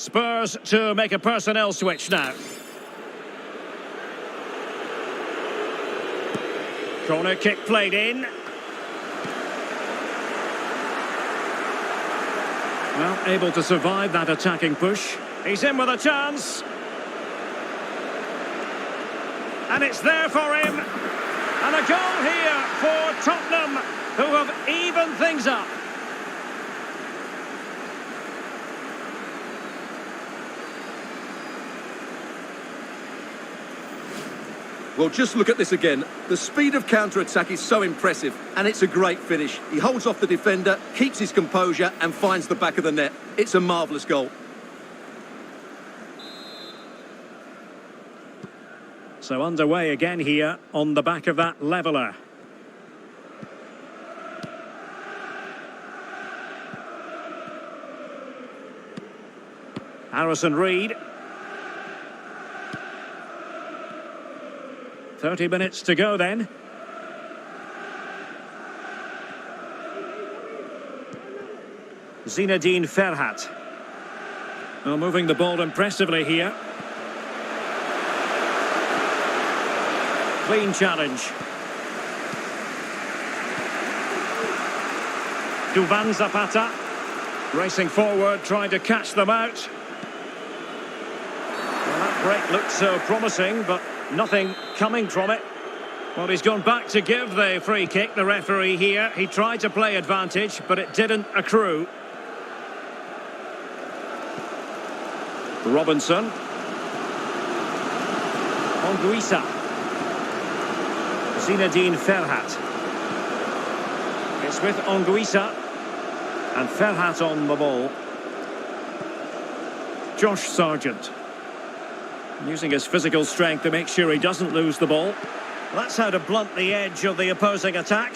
Spurs to make a personnel switch now. Corner kick played in. Well, able to survive that attacking push. He's in with a chance. And it's there for him. And a goal here for Tottenham, who have evened things up. Well, just look at this again. The speed of counter-attack is so impressive, and it's a great finish. He holds off the defender, keeps his composure, and finds the back of the net. It's a marvellous goal. So underway again here on the back of that leveller. Harrison Reed. 30 minutes to go then. Zinedine Ferhat. Well, moving the ball impressively here. Clean challenge. Duvan Zapata. Racing forward, trying to catch them out. Well, that break looked so promising, but nothing coming from it. Well, he's gone back to give the free kick, the referee here. He tried to play advantage, but it didn't accrue. Robinson. Anguissa. Zinedine Ferhat. It's with Anguissa. And Ferhat on the ball. Josh Sargent. Using his physical strength to make sure he doesn't lose the ball. That's how to blunt the edge of the opposing attack.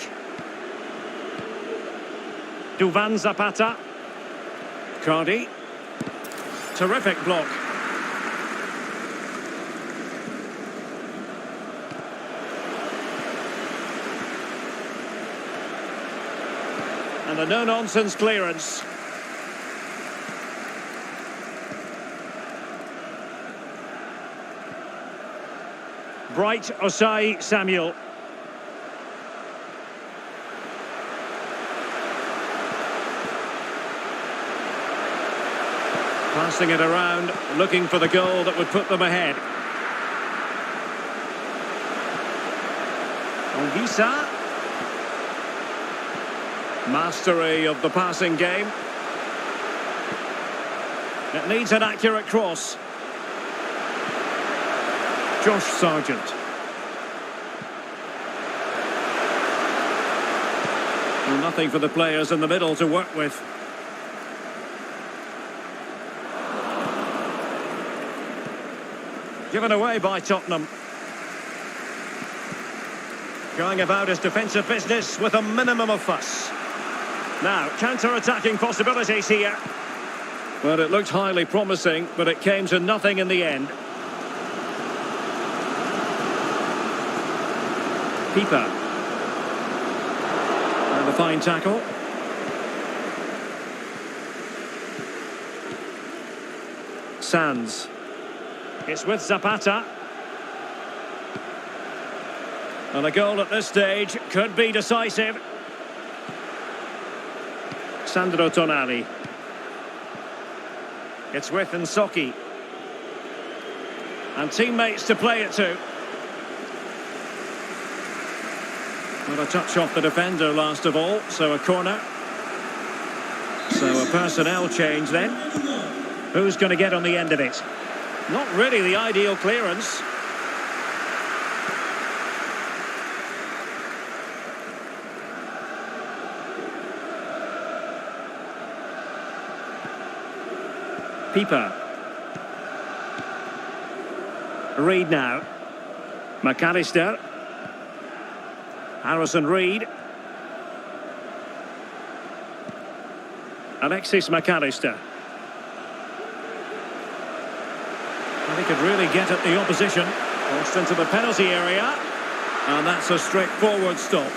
Duvan Zapata. Cardi. Terrific block. And a no-nonsense clearance. Bright Osai Samuel. Passing it around, looking for the goal that would put them ahead. Anguissa. Mastery of the passing game. It needs an accurate cross. Josh Sargent. Well, nothing for the players in the middle to work with. Given away by Tottenham. Going about his defensive business with a minimum of fuss. Now, counter-attacking possibilities here. Well, it looked highly promising, but it came to nothing in the end. Keeper. And a fine tackle. Sands. It's with Zapata. And a goal at this stage could be decisive. Sandro Tonali. It's with Nsoki. And teammates to play it to. Well, a touch off the defender last of all, so a corner. So a personnel change then. Who's going to get on the end of it? Not really the ideal clearance. Pipa. Reed now. McAllister. Harrison Reed. Alexis McAllister. And he could really get at the opposition. Forced into the penalty area. And that's a straightforward stop.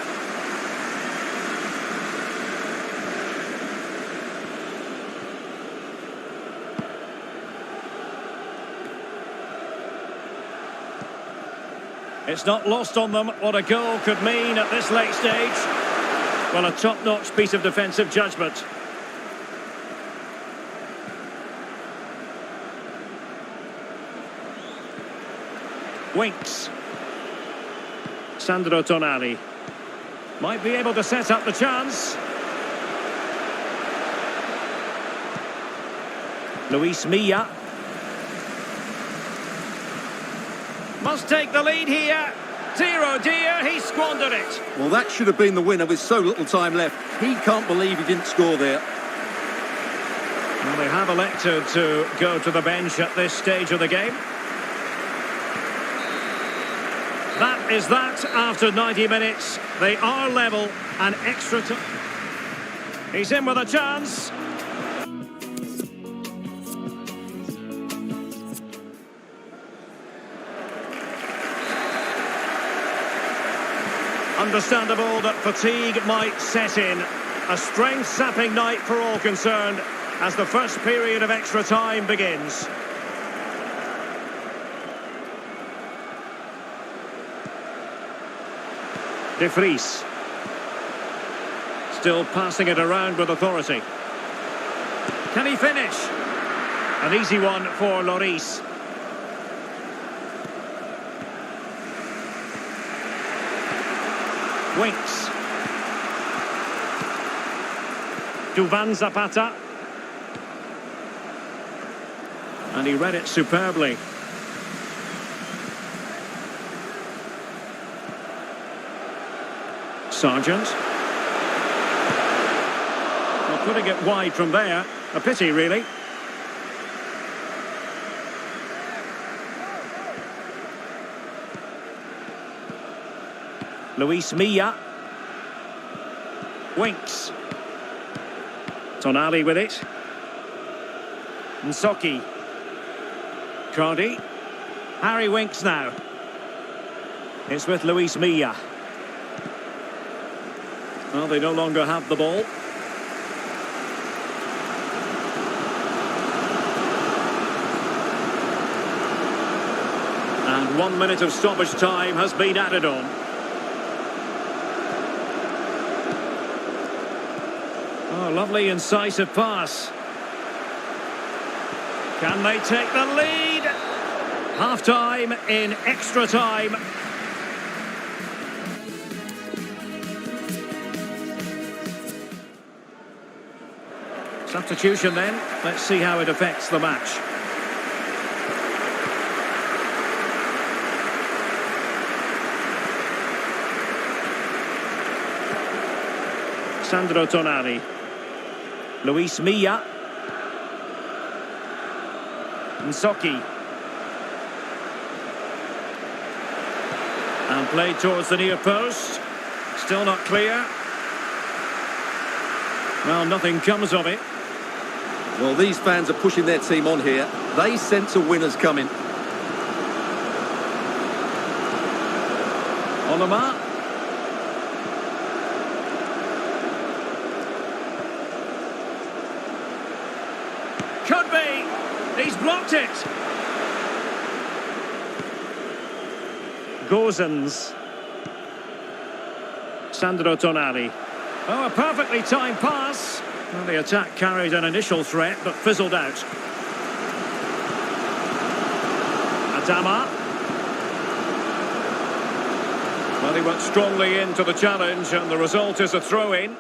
It's not lost on them what a goal could mean at this late stage. Well, a top-notch piece of defensive judgment. Winks. Sandro Tonali. Might be able to set up the chance. Luis Milla. Must take the lead here. Dear oh dear, he squandered it. Well, that should have been the winner with so little time left. He can't believe he didn't score there. Well, they have elected to go to the bench at this stage of the game. That is that after 90 minutes. They are level and extra time. He's in with a chance. Understandable that fatigue might set in. A strength-sapping night for all concerned as the first period of extra time begins. De Vries. Still passing it around with authority. Can he finish? An easy one for Lloris. Winks. Duvan Zapata. And he read it superbly. Sargent. Well, putting it wide from there. A pity, really. Luis Milla. Winks. Tonali with it. Nsoki. Cardi. Harry Winks now. It's with Luis Milla. Well, they no longer have the ball. And 1 minute of stoppage time has been added on. Oh, lovely incisive pass. Can they take the lead? Half-time in extra time. Substitution then. Let's see how it affects the match. Sandro Tonali. Luis Milla. Nsoki. And played towards the near post. Still not clear. Well, nothing comes of it. Well, these fans are pushing their team on here. They sense a winner's coming. On the mark. Could be. He's blocked it. Gozens. Sandro Tonali. Oh, a perfectly timed pass. Well, the attack carried an initial threat, but fizzled out. Adama. Well, he went strongly into the challenge, and the result is a throw-in.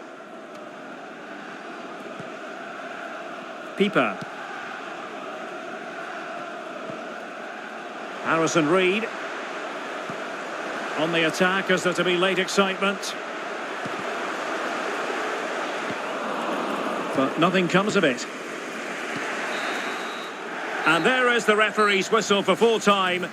Pipa. Harrison Reed. On the attack, as there to be late excitement. But nothing comes of it. And there is the referee's whistle for full time.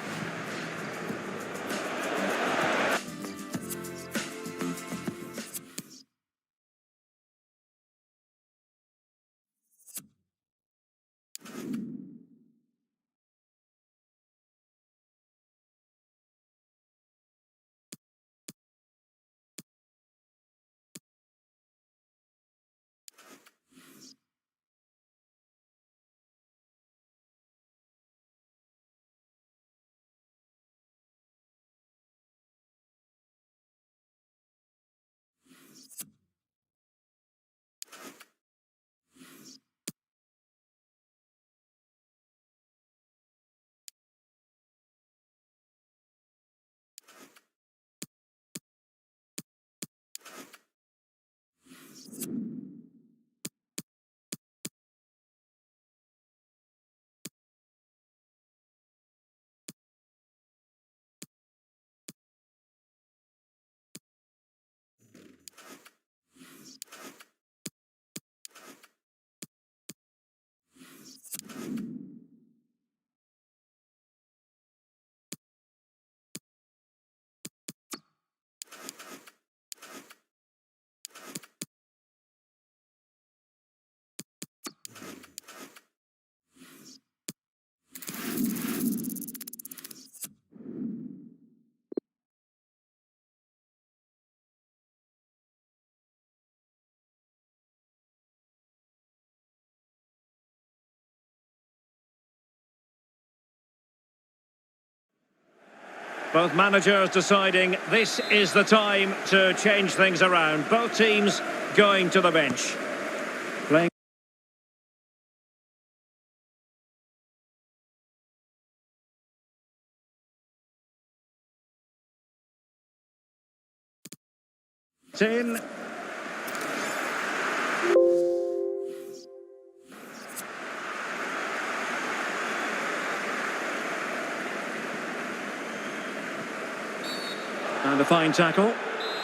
Both managers deciding this is the time to change things around. Both teams going to the bench. Playing. In. And a fine tackle.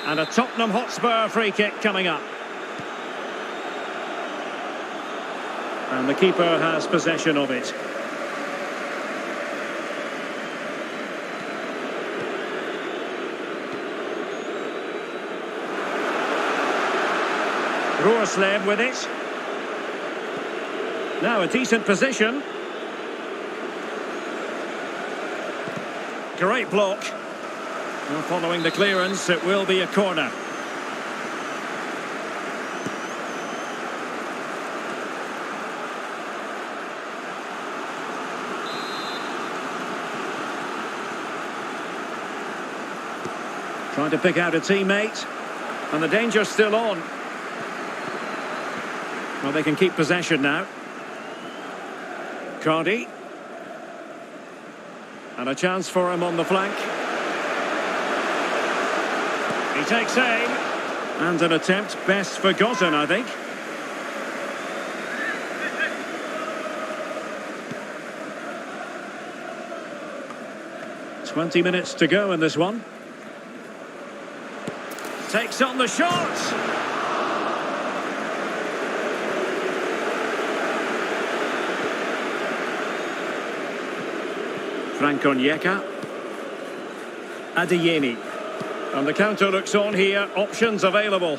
And a Tottenham Hotspur free kick coming up. And the keeper has possession of it. Roerslev with it. Now a decent position. Great block. Well, following the clearance, it will be a corner. Trying to pick out a teammate. And the danger's still on. Well, they can keep possession now. Cardi. And a chance for him on the flank. He takes aim. And an attempt best forgotten, I think. "20 minutes to go in this one. Takes on the shot. Frank Onyeka. Adeyemi. And the counter looks on here. Options available.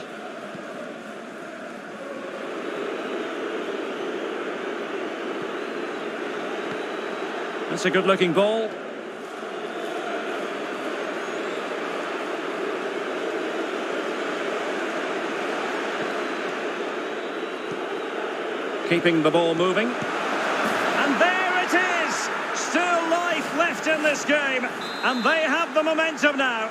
That's a good-looking ball. Keeping the ball moving. And there it is! Still life left in this game. And they have the momentum now.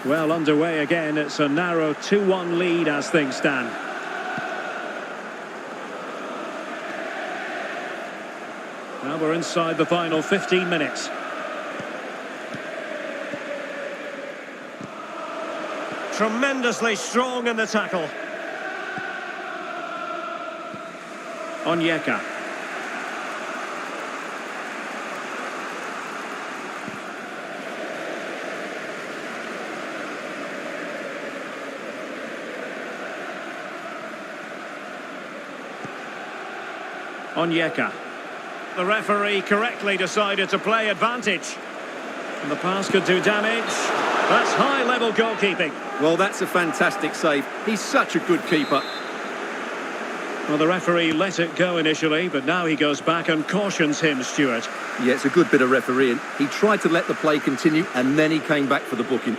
Well, underway again. It's a narrow 2-1 lead as things stand. Now we're inside the final 15 minutes. Tremendously strong in the tackle. Onyeka. Onyeka. The referee correctly decided to play advantage. And the pass could do damage. That's high-level goalkeeping. Well, that's a fantastic save. He's such a good keeper. Well, the referee let it go initially, but now he goes back and cautions him, Stuart. Yeah, it's a good bit of refereeing. He tried to let the play continue, and then he came back for the booking.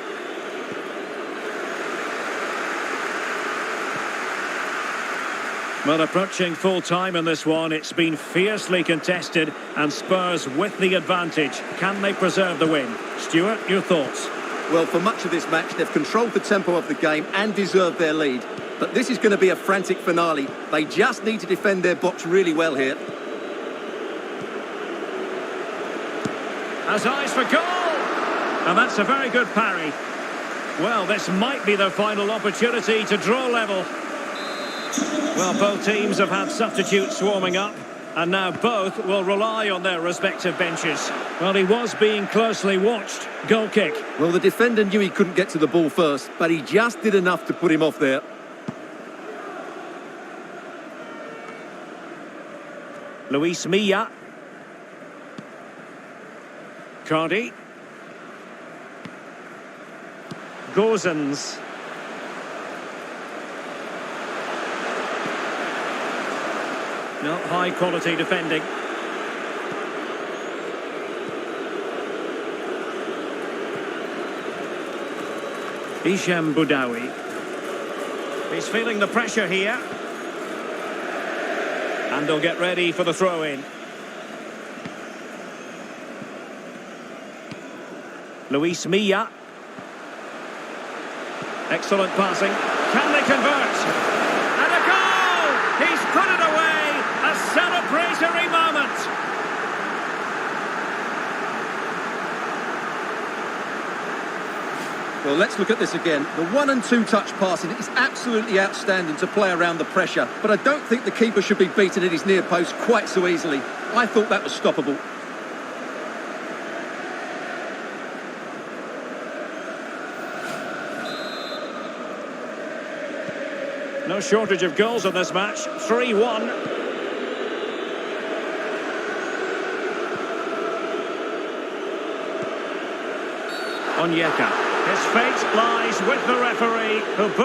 Well, approaching full-time in this one, it's been fiercely contested, and Spurs with the advantage. Can they preserve the win? Stuart, your thoughts? Well, for much of this match, they've controlled the tempo of the game and deserved their lead. But this is going to be a frantic finale. They just need to defend their box really well here. Has eyes for goal! And that's a very good parry. Well, this might be their final opportunity to draw level. Well, both teams have had substitutes swarming up, and now both will rely on their respective benches. Well, he was being closely watched. Goal kick. Well, the defender knew he couldn't get to the ball first, but he just did enough to put him off there. Luis Milla. Cardi. Gozens. No, high quality defending. Hisham Boudaoui. He's feeling the pressure here. And they'll get ready for the throw-in. Luis Milla. Excellent passing. Can they convert? And a goal! He's put it away! A celebratory moment! Well, let's look at this again. The 1 and 2 touch passing is absolutely outstanding to play around the pressure, but I don't think the keeper should be beaten at his near post quite so easily. I thought that was stoppable. No shortage of goals in this match. 3-1. Onyeka. His fate lies with the referee, who...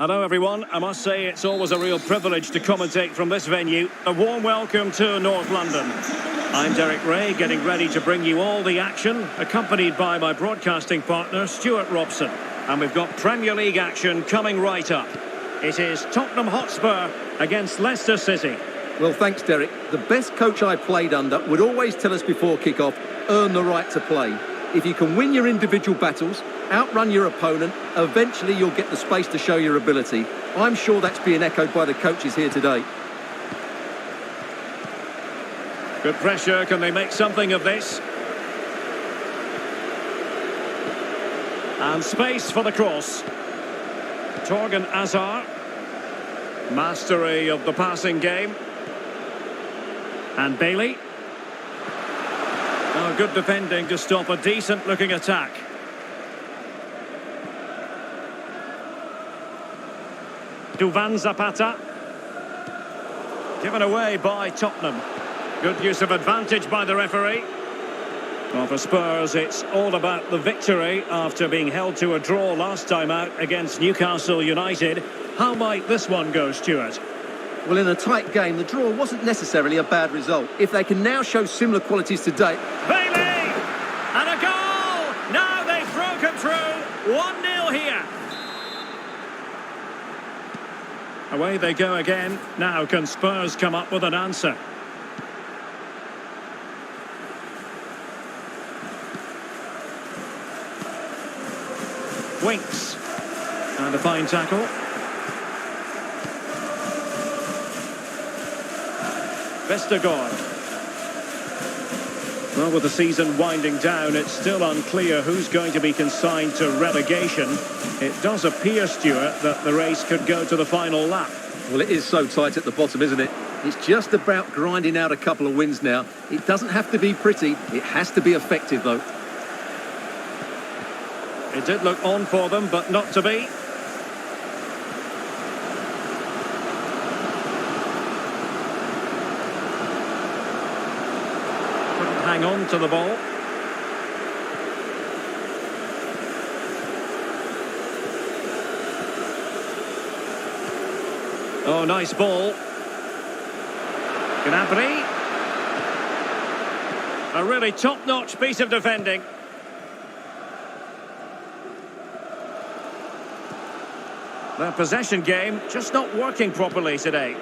Hello everyone, I must say it's always a real privilege to commentate from this venue. A warm welcome to North London. I'm Derek Ray, getting ready to bring you all the action, accompanied by my broadcasting partner Stuart Robson. And we've got Premier League action coming right up. It is Tottenham Hotspur against Leicester City. Well, thanks, Derek. The best coach I played under would always tell us before kick-off, earn the right to play. If you can win your individual battles, outrun your opponent, eventually you'll get the space to show your ability. I'm sure that's being echoed by the coaches here today. Good pressure, can they make something of this? And space for the cross. Torgan Hazard. Mastery of the passing game. And Bailey. Oh, good defending to stop a decent-looking attack. Duvan Zapata. Given away by Tottenham. Good use of advantage by the referee. Well, for Spurs, it's all about the victory after being held to a draw last time out against Newcastle United. How might this one go, Stuart? Well, in a tight game, the draw wasn't necessarily a bad result. If they can now show similar qualities today... Bailey! And a goal! Now they've broken through. 1-0 here. Away they go again. Now can Spurs come up with an answer? Winks. And a fine tackle. Vestergaard. Well, with the season winding down, it's still unclear who's going to be consigned to relegation. It does appear, Stuart, that the race could go to the final lap. Well, it is so tight at the bottom, isn't it? It's just about grinding out a couple of wins now. It doesn't have to be pretty. It has to be effective, though. It did look on for them, but not to be. Couldn't hang on to the ball. Oh, nice ball. Gnabry. A really top-notch piece of defending. The possession game just not working properly today.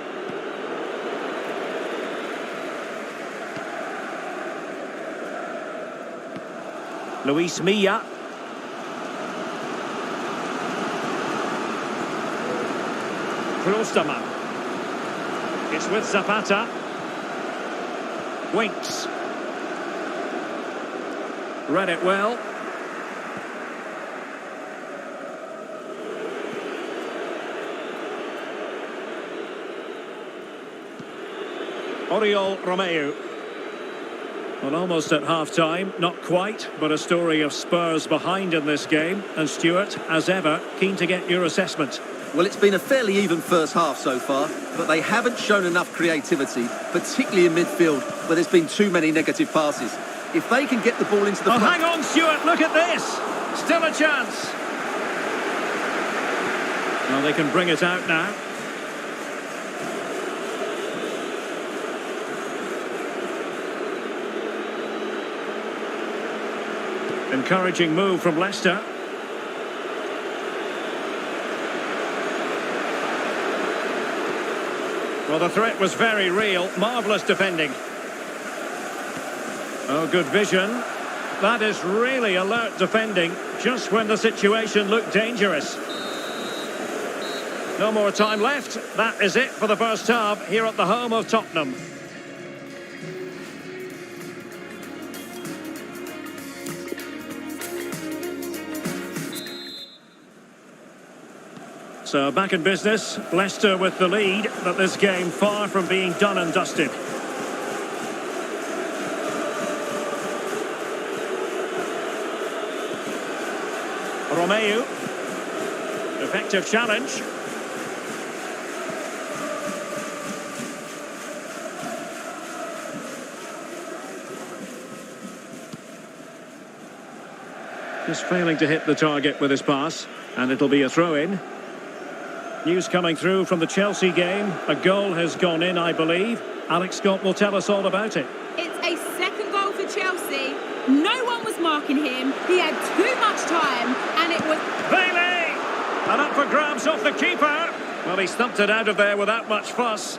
Luis Milla. Klostermann. It's with Zapata. Winks. Read it well. Oriol Romeu. Well, almost at half-time, not quite, but a story of Spurs behind in this game. And Stuart, as ever, keen to get your assessment. Well, it's been a fairly even first half so far, but they haven't shown enough creativity, particularly in midfield, where there's been too many negative passes. If they can get the ball into the... Oh, hang on, Stuart, look at this! Still a chance! Well, they can bring it out now. Encouraging move from Leicester. Well, the threat was very real. Marvellous defending. Oh, good vision. That is really alert defending, just when the situation looked dangerous. No more time left. That is it for the first half here at the home of Tottenham. So back in business, Leicester with the lead, but this game far from being done and dusted. Romeu. Effective challenge. Just failing to hit the target with his pass, and it'll be a throw-in. News coming through from the Chelsea game. A goal has gone in, I believe. Alex Scott will tell us all about it. It's a second goal for Chelsea. No one was marking him. He had too much time, and it was... Bailey! And up for grabs off the keeper. Well, he stumped it out of there without much fuss.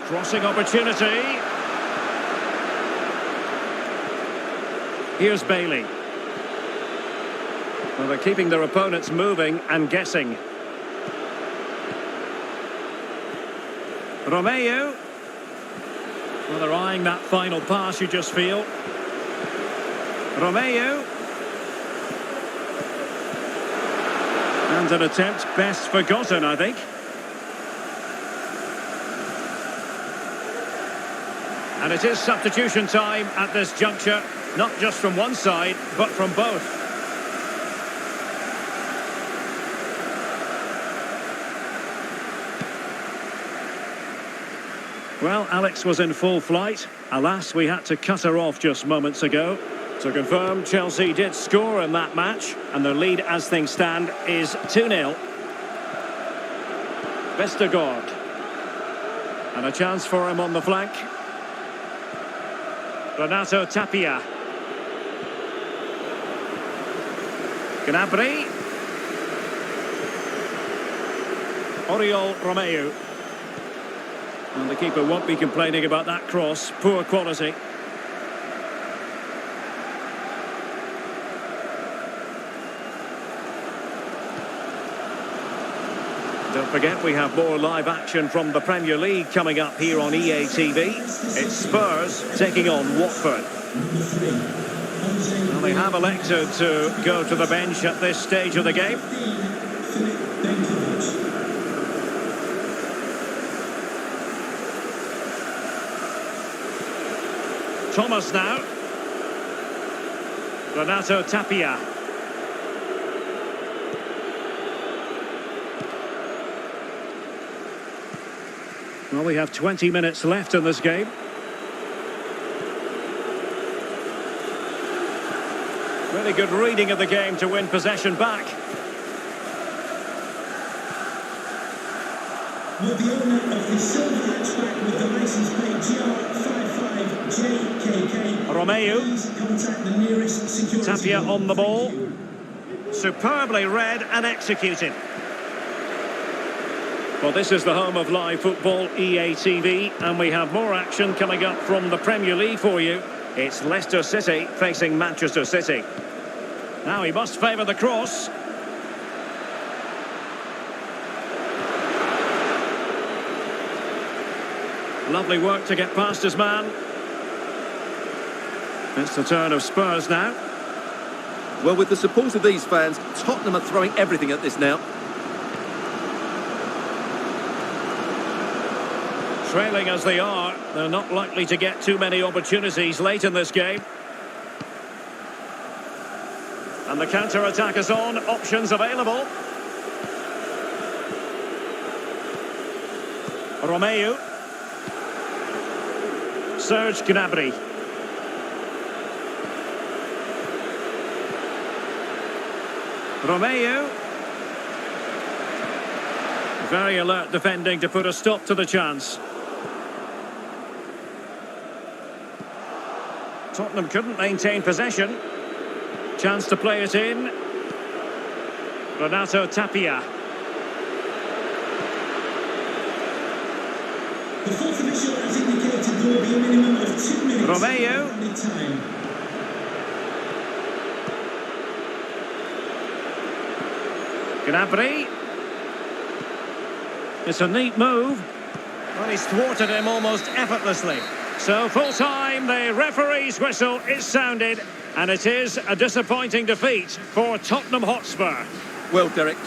Crossing opportunity. Here's Bailey. Well, they're keeping their opponents moving and guessing. Romeu. Well, they're eyeing that final pass, you just feel. Romeu. And an attempt best forgotten, I think. And it is substitution time at this juncture, not just from one side, but from both. Well, Alex was in full flight. Alas, we had to cut her off just moments ago. To confirm, Chelsea did score in that match, and their lead as things stand is 2-0. Vestergaard. And a chance for him on the flank. Renato Tapia. Gnabry. Oriol Romeu. And the keeper won't be complaining about that cross. Poor quality. Don't forget, we have more live action from the Premier League coming up here on EA TV. It's Spurs taking on Watford. Well, they have elected to go to the bench at this stage of the game. Thomas now. Renato Tapia. Well, we have 20 minutes left in this game. Really good reading of the game to win possession back. Will the owner of the silver hatchback with the license plate GR55JKK Romeo. please contact the nearest security Tapia guard. on the ball. Superbly read and executed. Well, this is the home of live football, EA TV, and we have more action coming up from the Premier League for you. It's Leicester City facing Manchester City. Now he must favour the cross. Lovely work to get past his man. It's the turn of Spurs now. Well, with the support of these fans, Tottenham are throwing everything at this now. Trailing as they are, they're not likely to get too many opportunities late in this game. And the counter-attack is on, options available. Romeo. Serge Gnabry. Romeo. Very alert defending to put a stop to the chance. Tottenham couldn't maintain possession. Chance to play it in. Renato Tapia. The fourth official has indicated there will be a minimum of 2 minutes Romeo. of added time. Gnabry. It's a neat move. Well, he's thwarted him almost effortlessly. So full time, the referee's whistle is sounded, and it is a disappointing defeat for Tottenham Hotspur. Well, Derek,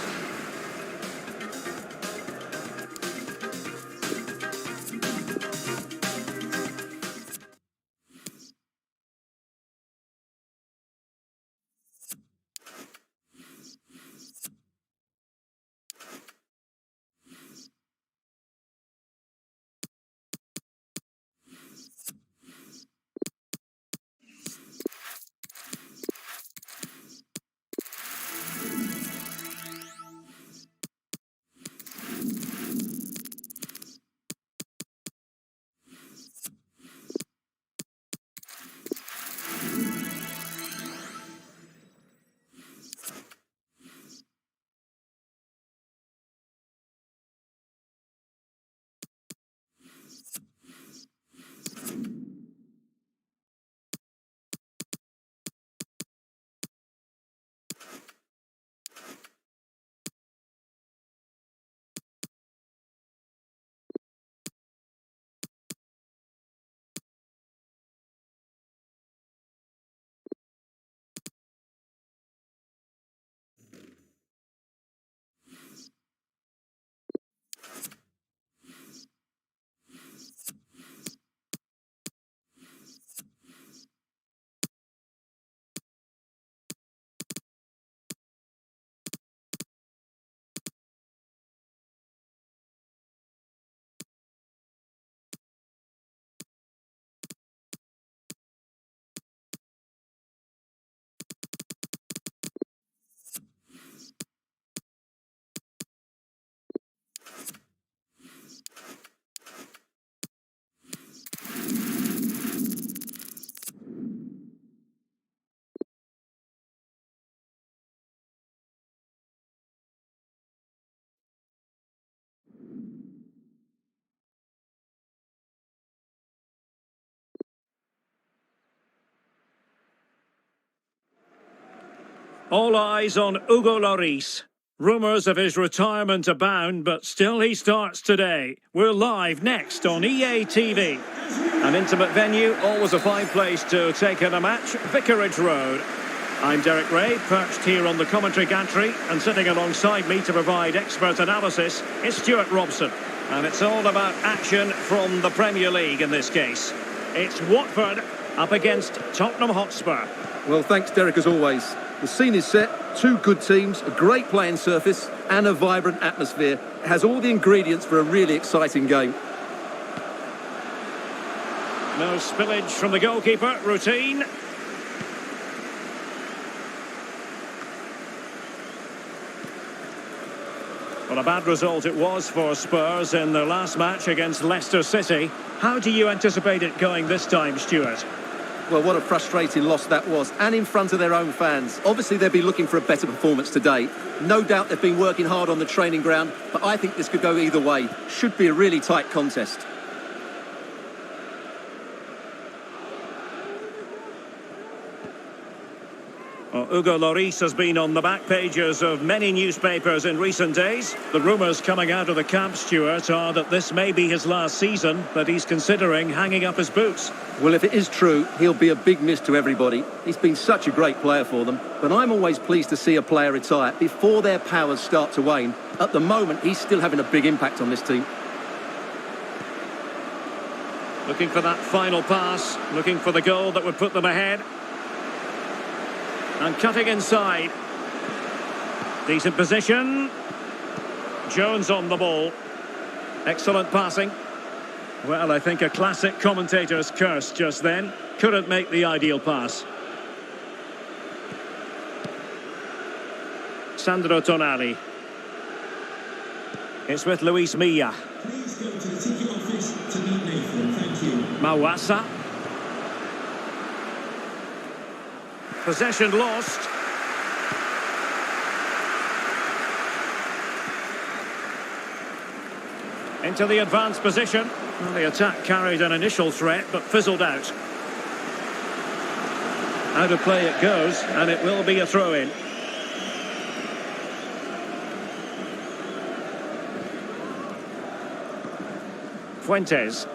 All eyes on Hugo Lloris. Rumours of his retirement abound, but still he starts today. We're live next on EA TV. An intimate venue, always a fine place to take in a match, Vicarage Road. I'm Derek Ray, perched here on the commentary gantry, and sitting alongside me to provide expert analysis is Stuart Robson. And it's all about action from the Premier League in this case. It's Watford up against Tottenham Hotspur. Well, thanks, Derek, as always. The scene is set, two good teams, a great playing surface and a vibrant atmosphere. It has all the ingredients for a really exciting game. No spillage from the goalkeeper, routine. Well, a bad result it was for Spurs in their last match against Leicester City. How do you anticipate it going this time, Stuart? Well, what a frustrating loss that was, and in front of their own fans. Obviously, they'll be looking for a better performance today. No doubt they've been working hard on the training ground, but I think this could go either way. Should be a really tight contest. Well, Hugo Lloris has been on the back pages of many newspapers in recent days. The rumours coming out of the camp, Stuart, are that this may be his last season, that he's considering hanging up his boots. Well, if it is true, he'll be a big miss to everybody. He's been such a great player for them. But I'm always pleased to see a player retire before their powers start to wane. At the moment, he's still having a big impact on this team. Looking for that final pass, looking for the goal that would put them ahead. And cutting inside. Decent position. Jones on the ball. Excellent passing. Well, I think a classic commentator's curse just then. Couldn't make the ideal pass. Sandro Tonali. It's with Luis Milla. Please go to the ticket office to meet Nathan. Thank you. Mawasa. Possession lost. Into the advanced position. Well, the attack carried an initial threat, but fizzled out. Out of play it goes, and it will be a throw-in. Fuentes.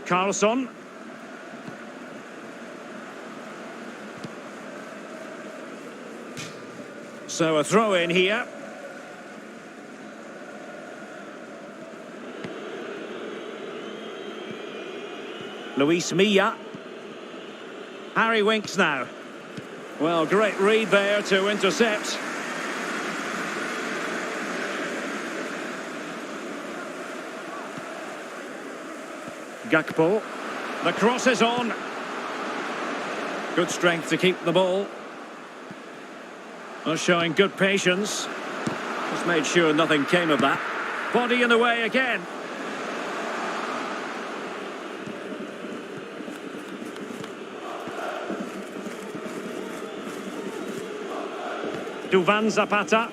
Carlson. So a throw in here. Luis Milla. Harry Winks now. Well, great read there to intercept. Gakpo. The cross is on. Good strength to keep the ball. Showing good patience. Just made sure nothing came of that. Body in the way again. Duvan Zapata.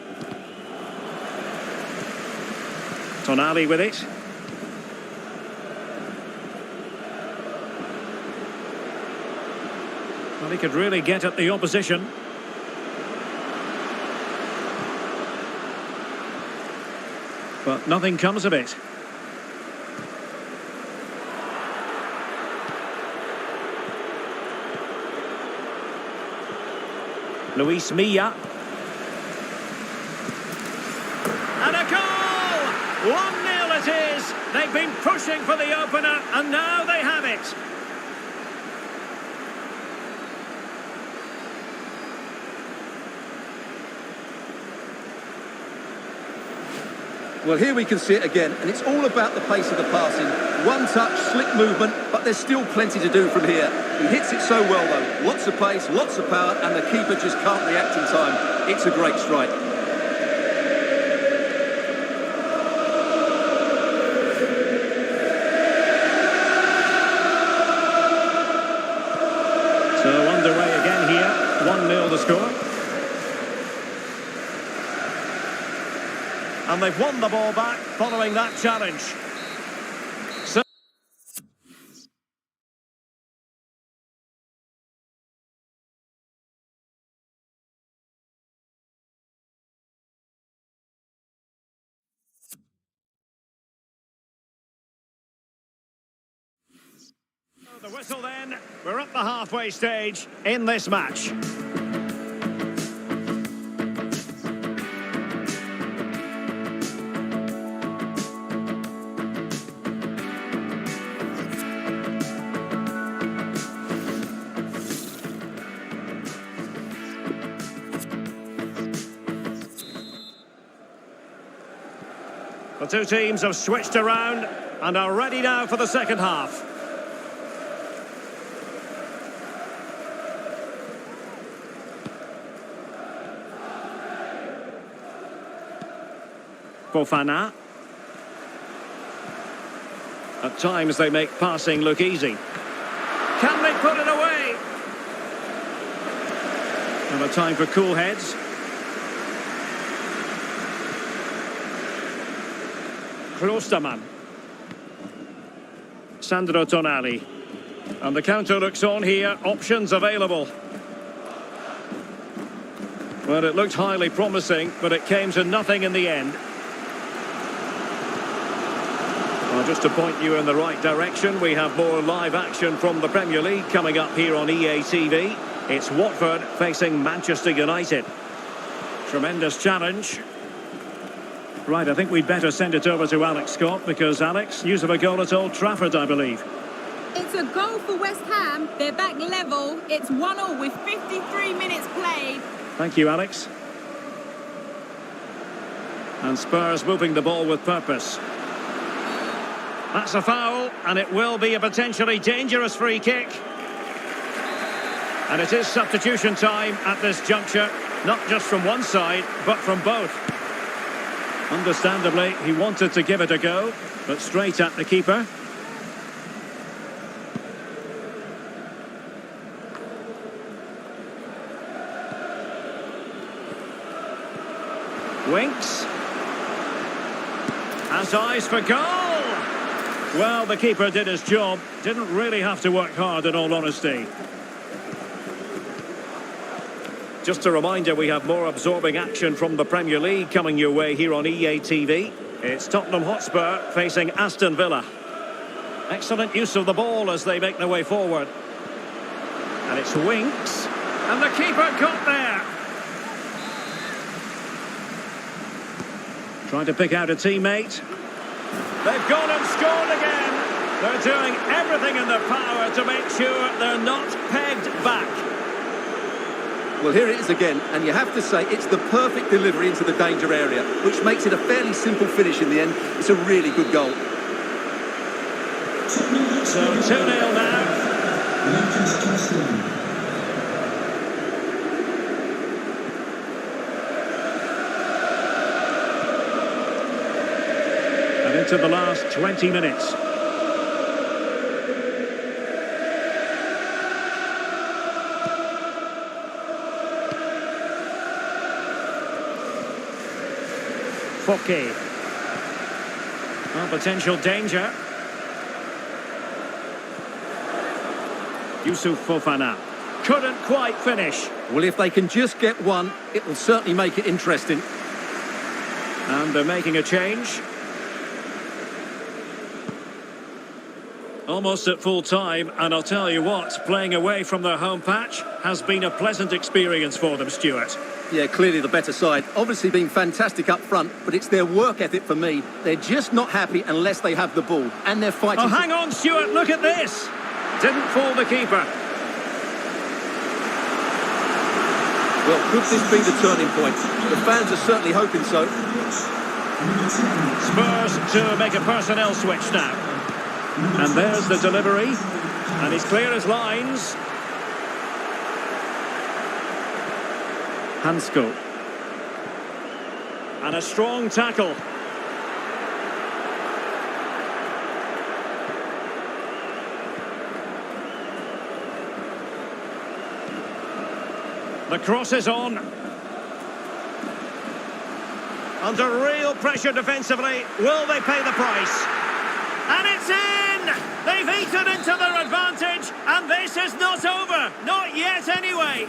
Tonali with it. Well, he could really get at the opposition. But nothing comes of it. Luis Milla. And a goal! 1-0 it is. They've been pushing for the opener, and now they have it. Well, here we can see it again, and it's all about the pace of the passing. One touch, slick movement, but there's still plenty to do from here. He hits it so well, though. Lots of pace, lots of power, and the keeper just can't react in time. It's a great strike. So underway again here. 1-0 the score. And they've won the ball back following that challenge. The whistle then. We're at the halfway stage in this match. The two teams have switched around and are ready now for the second half. Fofana. At times they make passing look easy. Can they put it away? And a time for cool heads. Klostermann. Sandro Tonali. And the counter looks on here. Options available. Well, it looked highly promising, but it came to nothing in the end. Well, just to point you in the right direction, we have more live action from the Premier League coming up here on EA TV. It's Watford facing Manchester United. Tremendous challenge. Right, I think we'd better send it over to Alex Scott because, Alex, news of a goal at Old Trafford, I believe. It's a goal for West Ham. They're back level. It's 1-1 with 53 minutes played. Thank you, Alex. And Spurs moving the ball with purpose. That's a foul, and it will be a potentially dangerous free kick. And it is substitution time at this juncture, not just from one side, but from both. Understandably, he wanted to give it a go, but straight at the keeper. Winks. Has eyes for goal! Well, the keeper did his job. Didn't really have to work hard, in all honesty. Just a reminder, we have more absorbing action from the Premier League coming your way here on EA TV. It's Tottenham Hotspur facing Aston Villa. Excellent use of the ball as they make their way forward. And it's Winks. And the keeper got there. Trying to pick out a teammate. They've gone and scored again. They're doing everything in their power to make sure they're not pegged back. Well, here it is again, and you have to say it's the perfect delivery into the danger area, which makes it a fairly simple finish in the end. It's a really good goal. So 2-0 now. And into the last 20 minutes. Foke. Well, potential danger. Yusuf Fofana. Couldn't quite finish. Well, if they can just get one, it will certainly make it interesting. And they're making a change. Almost at full time, and I'll tell you what, playing away from their home patch has been a pleasant experience for them, Stuart. Yeah, clearly the better side. Obviously been fantastic up front, but it's their work ethic for me. They're just not happy unless they have the ball, and they're fighting... Oh, hang on, Stuart, look at this! Didn't fool the keeper. Well, could this be the turning point? The fans are certainly hoping so. Spurs to make a personnel switch now. And there's the delivery. And he's clear as lines. Hansko. And a strong tackle. The cross is on. Under real pressure defensively. Will they pay the price? And it's in! They've eaten into their advantage, and this is not over. Not yet, anyway.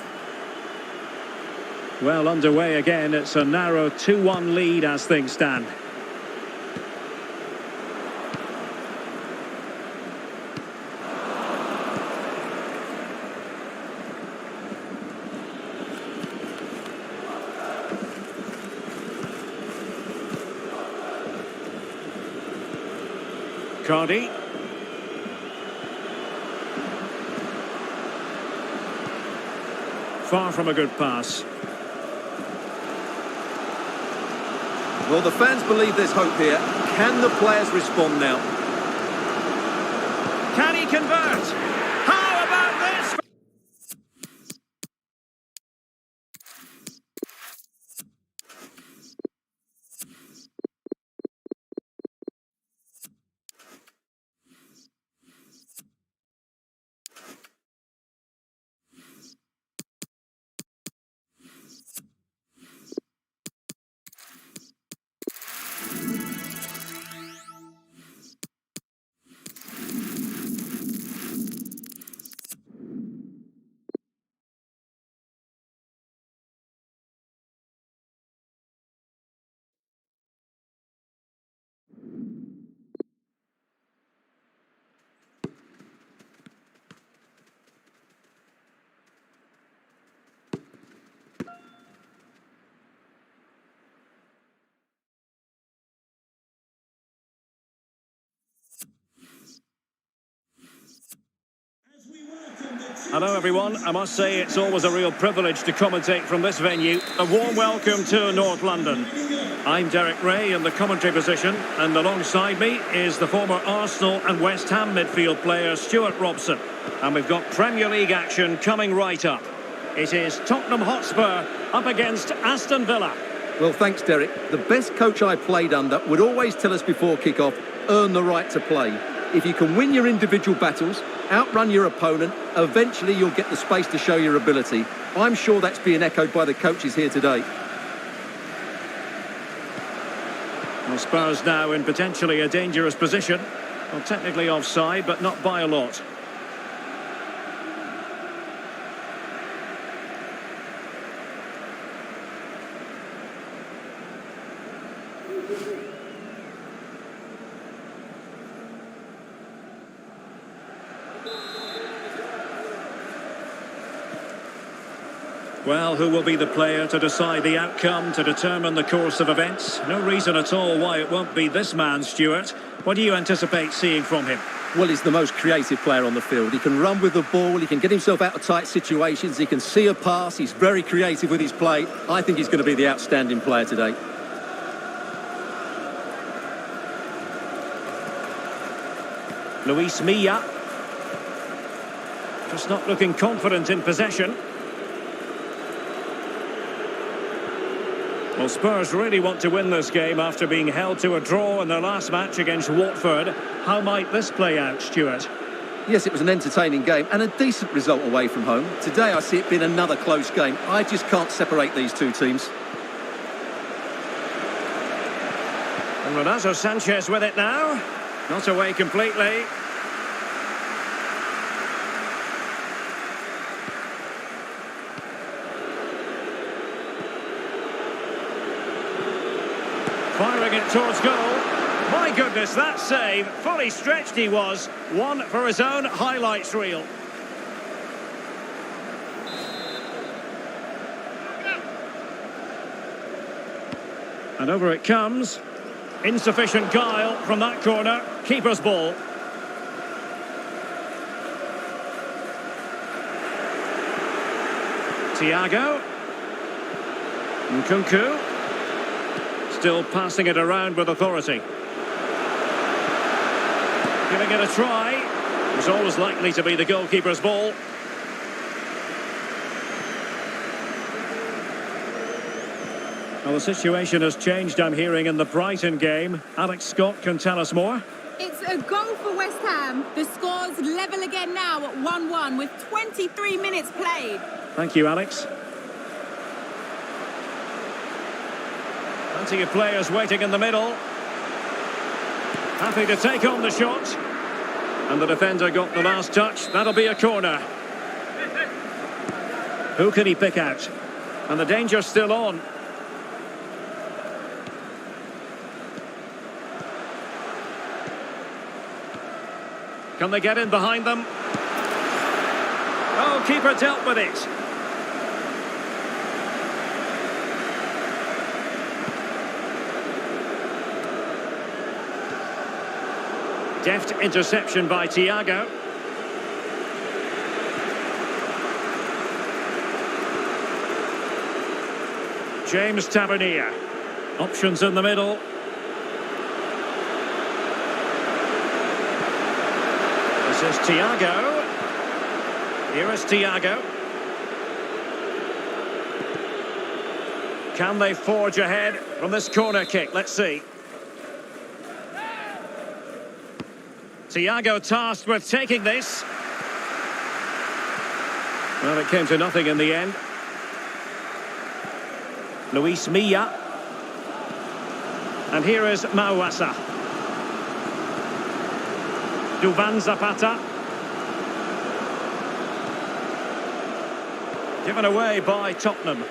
Well, underway again. It's a narrow 2-1 lead as things stand. Cardi. Far from a good pass. Well, the fans believe there's hope here. Can the players respond now? Can he convert? How about this? Hello everyone, I must say it's always a real privilege to commentate from this venue. A warm welcome to North London. I'm Derek Ray in the commentary position, and alongside me is the former Arsenal and West Ham midfield player Stuart Robson. And we've got Premier League action coming right up. It is Tottenham Hotspur up against Aston Villa. Well, thanks, Derek. The best coach I played under would always tell us before kick-off, earn the right to play. If you can win your individual battles, outrun your opponent, eventually you'll get the space to show your ability. I'm sure that's being echoed by the coaches here today. Well, Spurs now in potentially a dangerous position. Well, technically offside, but not by a lot. Well, who will be the player to decide the outcome, to determine the course of events? No reason at all why it won't be this man, Stuart. What do you anticipate seeing from him? Well, he's the most creative player on the field. He can run with the ball, he can get himself out of tight situations, he can see a pass, he's very creative with his play. I think he's going to be the outstanding player today. Luis Milla. Just not looking confident in possession. Well, Spurs really want to win this game after being held to a draw in their last match against Watford. How might this play out, Stuart? Yes, it was an entertaining game and a decent result away from home. Today I see it being another close game. I just can't separate these two teams. And Renato Sanchez with it now. Not away completely. Firing it towards goal. My goodness, that save. Fully stretched he was. One for his own highlights reel. And over it comes. Insufficient guile from that corner. Keeper's ball. Thiago. Nkunku. Still passing it around with authority. Giving it a try. It's always likely to be the goalkeeper's ball. Well, the situation has changed, I'm hearing, in the Brighton game. Alex Scott can tell us more. It's a goal for West Ham. The score's level again now at 1-1 with 23 minutes played. Thank you, Alex. Plenty of players waiting in the middle. Happy to take on the shot. And the defender got the last touch. That'll be a corner. Who can he pick out? And the danger's still on. Can they get in behind them? Oh, keeper dealt with it. Deft interception by Thiago. James Tavernier. Options in the middle. This is Thiago. Here is Thiago. Can they forge ahead from this corner kick? Let's see. Thiago tasked with taking this. Well, it came to nothing in the end. Luis Milla. And here is Mawasa. Duvan Zapata. Given away by Tottenham.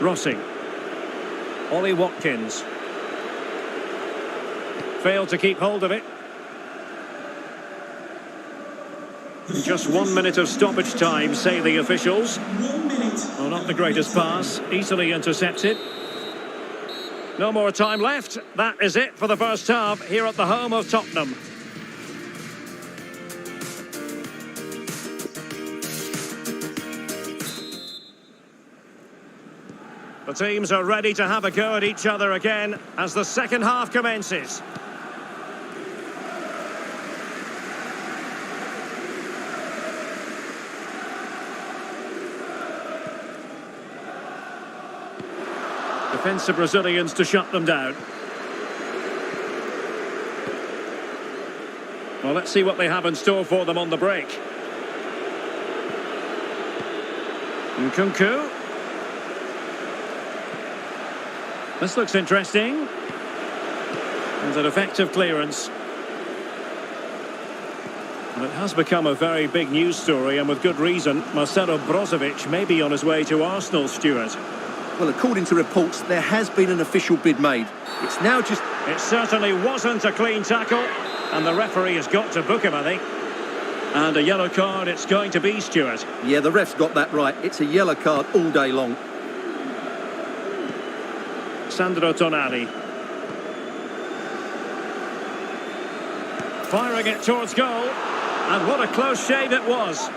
Rossi. Ollie Watkins. Failed to keep hold of it. Just 1 minute of stoppage time, say the officials. 1 minute. Well, not the greatest pass. Easily intercepted. No more time left. That is it for the first half here at the home of Tottenham. The teams are ready to have a go at each other again as the second half commences. Defensive Brazilians to shut them down. Well, let's see what they have in store for them on the break. Nkunku. This looks interesting. And an effective clearance. And it has become a very big news story, and with good reason. Marcelo Brozovic may be on his way to Arsenal, Stuart. Well, according to reports, there has been an official bid made. It's now just... It certainly wasn't a clean tackle, and the referee has got to book him, I think. And a yellow card it's going to be, Stuart. Yeah, the ref's got that right. It's a yellow card all day long. Sandro Tonali. Firing it towards goal. And what a close shave it was.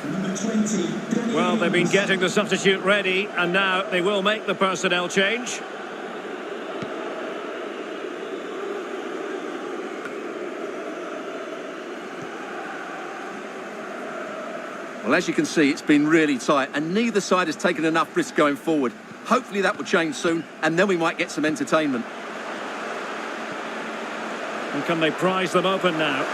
Number 20. Well, they've been getting the substitute ready, and now they will make the personnel change. Well, as you can see, it's been really tight, and neither side has taken enough risk going forward. Hopefully that will change soon, and then we might get some entertainment. And can they prise them open now?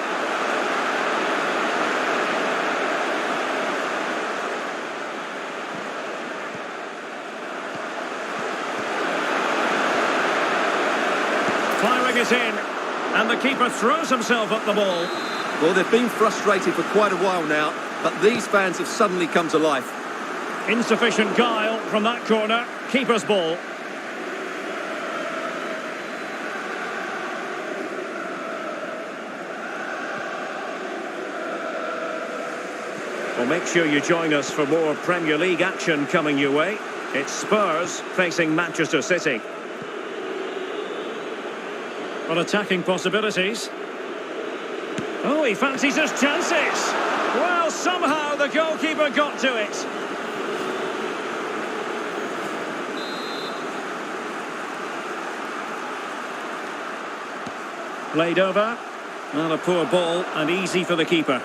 Firing it in, and the keeper throws himself at the ball. Well, they've been frustrated for quite a while now, but these fans have suddenly come to life. Insufficient guile from that corner. Keeper's ball. Well, make sure you join us for more Premier League action coming your way. It's Spurs facing Manchester City. Well, attacking possibilities. Oh, he fancies his chances. Well, somehow the goalkeeper got to it. Played over. Well, a poor ball and easy for the keeper.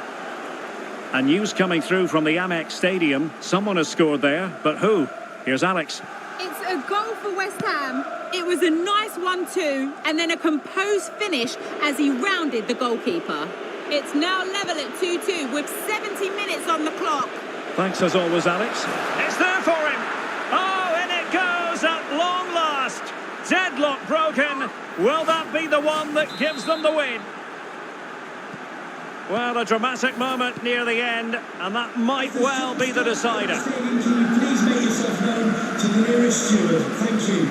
And news coming through from the Amex Stadium. Someone has scored there, but who? Here's Alex. It's a goal for West Ham. It was a nice 1-2 and then a composed finish as he rounded the goalkeeper. It's now level at 2-2 with 70 minutes on the clock. Thanks as always, Alex. It's there for him. Oh, and it goes at long last. Deadlock broken. Will that be the one that gives them the win? Well, a dramatic moment near the end, and that might well be the decider. Stadium, can you please make yourself known to the nearest steward? Thank you.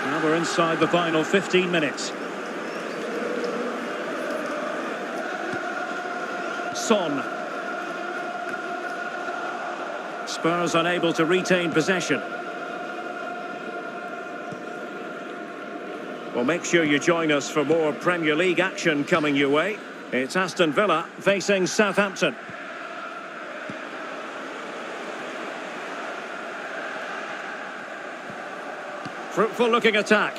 Now we're inside the final 15 minutes. Son. Spurs unable to retain possession. Well, make sure you join us for more Premier League action coming your way. It's Aston Villa facing Southampton. Fruitful looking attack.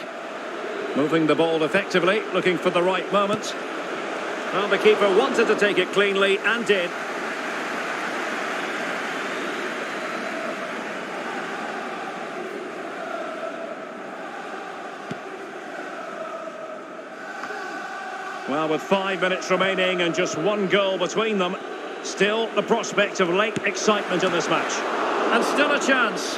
Moving the ball effectively, looking for the right moment. Well, the keeper wanted to take it cleanly and did. Well, with 5 minutes remaining and just one goal between them, still the prospect of late excitement in this match. And still a chance.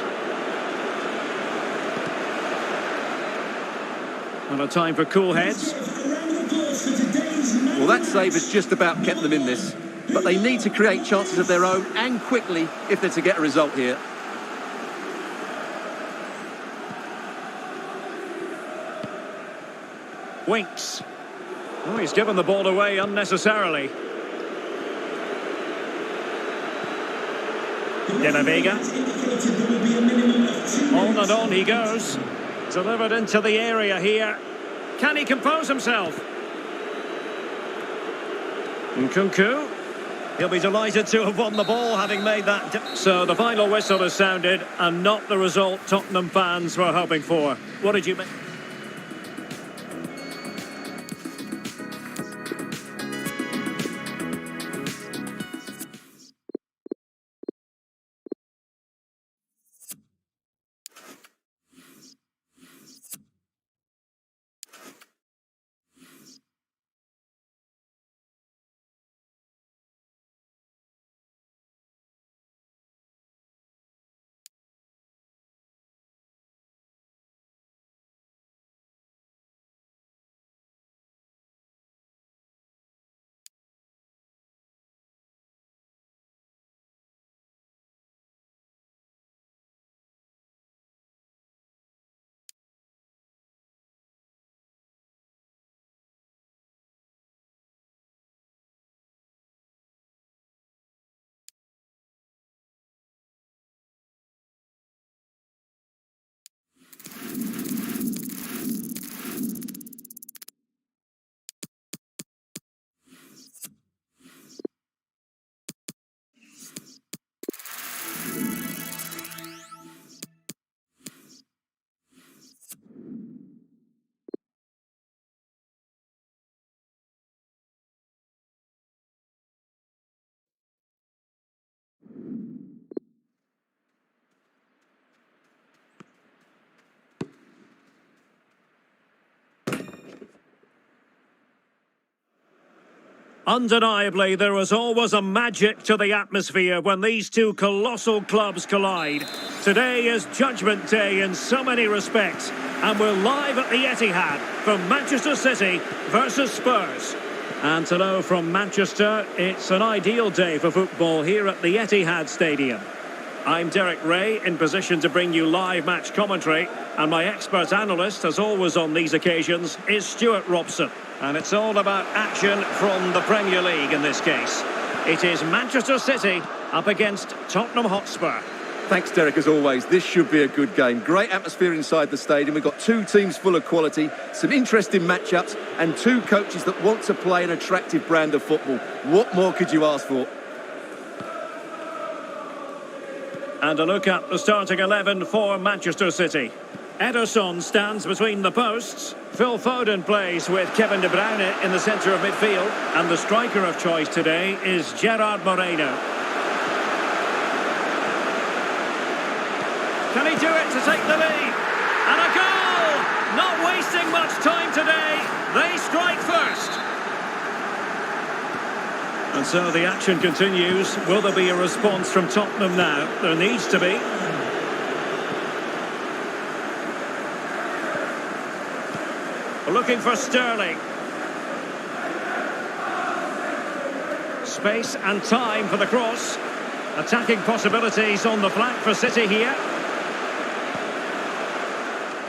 And a time for cool heads. Well, that save has just about kept them in this. But they need to create chances of their own and quickly if they're to get a result here. Winks. Oh, he's given the ball away unnecessarily. De La Vega. On and on he goes. Delivered into the area here. Can he compose himself? Nkunku. He'll be delighted to have won the ball, having made that. So the final whistle has sounded, and not the result Tottenham fans were hoping for. What did you make? Undeniably, there is always a magic to the atmosphere when these two colossal clubs collide. Today is Judgment Day in so many respects, and we're live at the Etihad from Manchester City versus Spurs. And to know from Manchester, it's an ideal day for football here at the Etihad Stadium. I'm Derek Ray, in position to bring you live match commentary, and my expert analyst, as always on these occasions, is Stuart Robson. And it's all about action from the Premier League in this case. It is Manchester City up against Tottenham Hotspur. Thanks, Derek, as always. This should be a good game. Great atmosphere inside the stadium. We've got two teams full of quality, some interesting matchups, and two coaches that want to play an attractive brand of football. What more could you ask for? And a look at the starting 11 for Manchester City. Ederson stands between the posts. Phil Foden plays with Kevin De Bruyne in the centre of midfield. And the striker of choice today is Gerard Moreno. Can he do it to take the lead? And a goal! Not wasting much time today. They strike first. And so the action continues. Will there be a response from Tottenham now? There needs to be. Looking for Sterling. Space and time for the cross. Attacking possibilities on the flank for City here.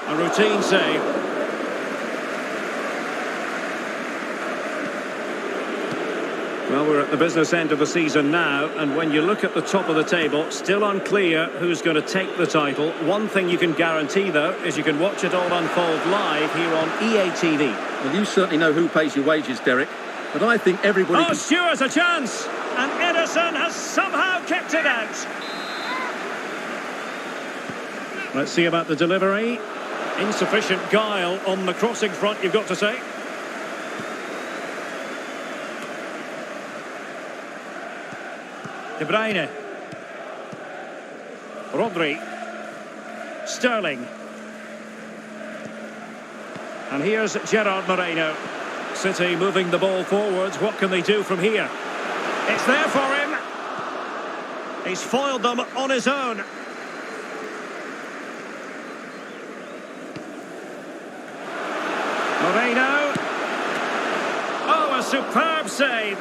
A routine save. Well, we're at the business end of the season now, and when you look at the top of the table, still unclear who's going to take the title. One thing you can guarantee, though, is you can watch it all unfold live here on EA TV. Well, you certainly know who pays your wages, Derek. But I think everybody Oh, Stewart's a chance! And Ederson has somehow kept it out. Let's see about the delivery. Insufficient guile on the crossing front, you've got to say. De Bruyne. Rodri. Sterling. And here's Gerard Moreno. City moving the ball forwards. What can they do from here? It's there for him. He's foiled them on his own. Moreno. Oh, a superb save.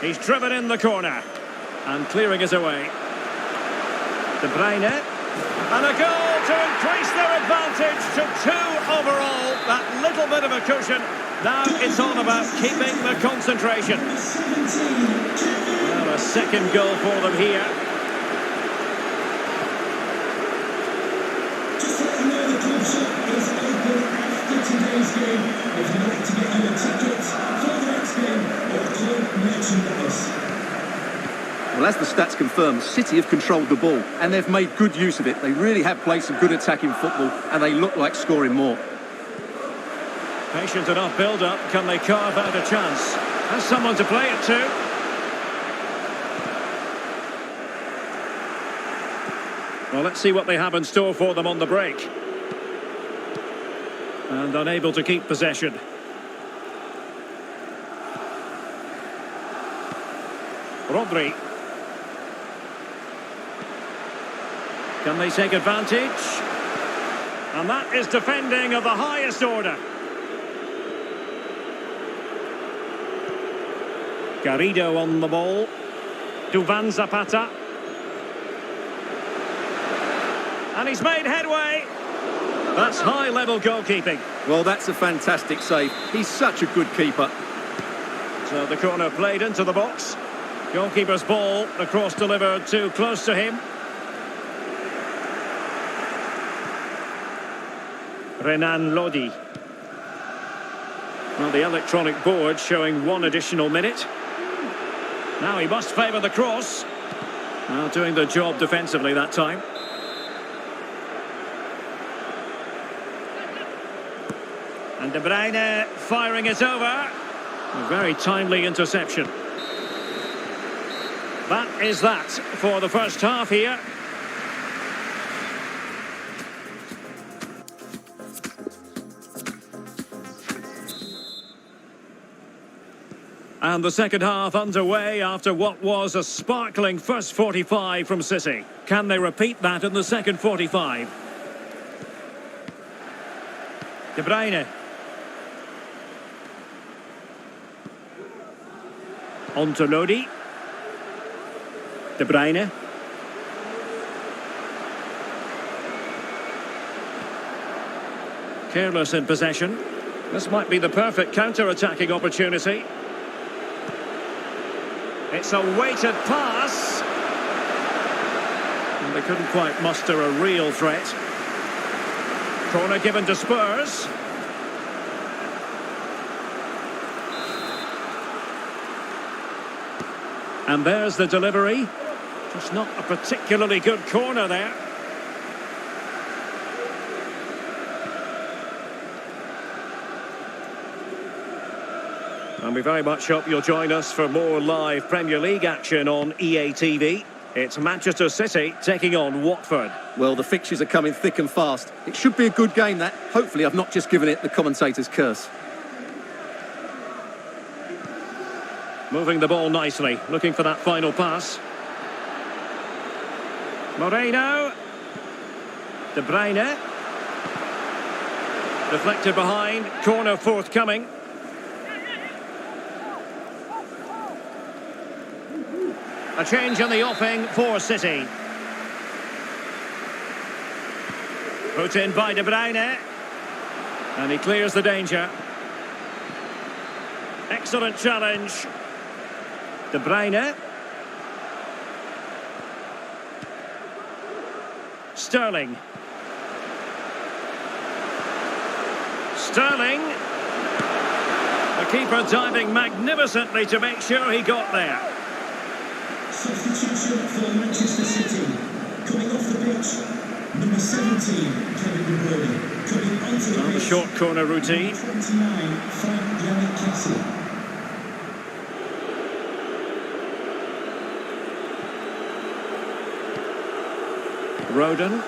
He's driven in the corner. And clearing it away. De Bruyne. And a goal to increase their advantage to 2 overall. That little bit of a cushion. Now it's all about keeping the concentration. Well, a second goal for them here. Just to let you know, the club shop is open after today's game. If you'd like to get your tickets for the next game or club merchandise. Well, as the stats confirm, City have controlled the ball and they've made good use of it. They really have played some good attacking football and they look like scoring more. Patient enough build-up. Can they carve out a chance? Has someone to play it to. Well, let's see what they have in store for them on the break. And unable to keep possession. Rodri. Can they take advantage? And that is defending of the highest order. Garrido on the ball. Duvan Zapata. And he's made headway. That's high-level goalkeeping. Well, that's a fantastic save. He's such a good keeper. So the corner played into the box. Goalkeeper's ball, the cross delivered too close to him. Renan Lodi. Well, the electronic board showing 1 additional minute. Now he must favour the cross. Well, doing the job defensively that time. And De Bruyne firing it over. A very timely interception. That is that for the first half here. And the second half underway after what was a sparkling first 45 from City. Can they repeat that in the second 45? De Bruyne. On to Lodi. De Bruyne. Careless in possession. This might be the perfect counter-attacking opportunity. It's a weighted pass. And they couldn't quite muster a real threat. Corner given to Spurs. And there's the delivery. Just not a particularly good corner there. And we very much hope you'll join us for more live Premier League action on EA TV. It's Manchester City taking on Watford. Well, the fixtures are coming thick and fast. It should be a good game, that. Hopefully I've not just given it the commentator's curse. Moving the ball nicely, looking for that final pass. Moreno. De Bruyne. Deflected behind, corner forthcoming. A change in the offing for City. Put in by De Bruyne. And he clears the danger. Excellent challenge. De Bruyne. Sterling. Sterling. The keeper diving magnificently to make sure he got there. Substitution for Manchester City. Coming off the pitch, number 17, Kevin De Bruyne. Coming onto the On the pitch, short corner routine. 29, Frank Yannick Kessie. Rodon.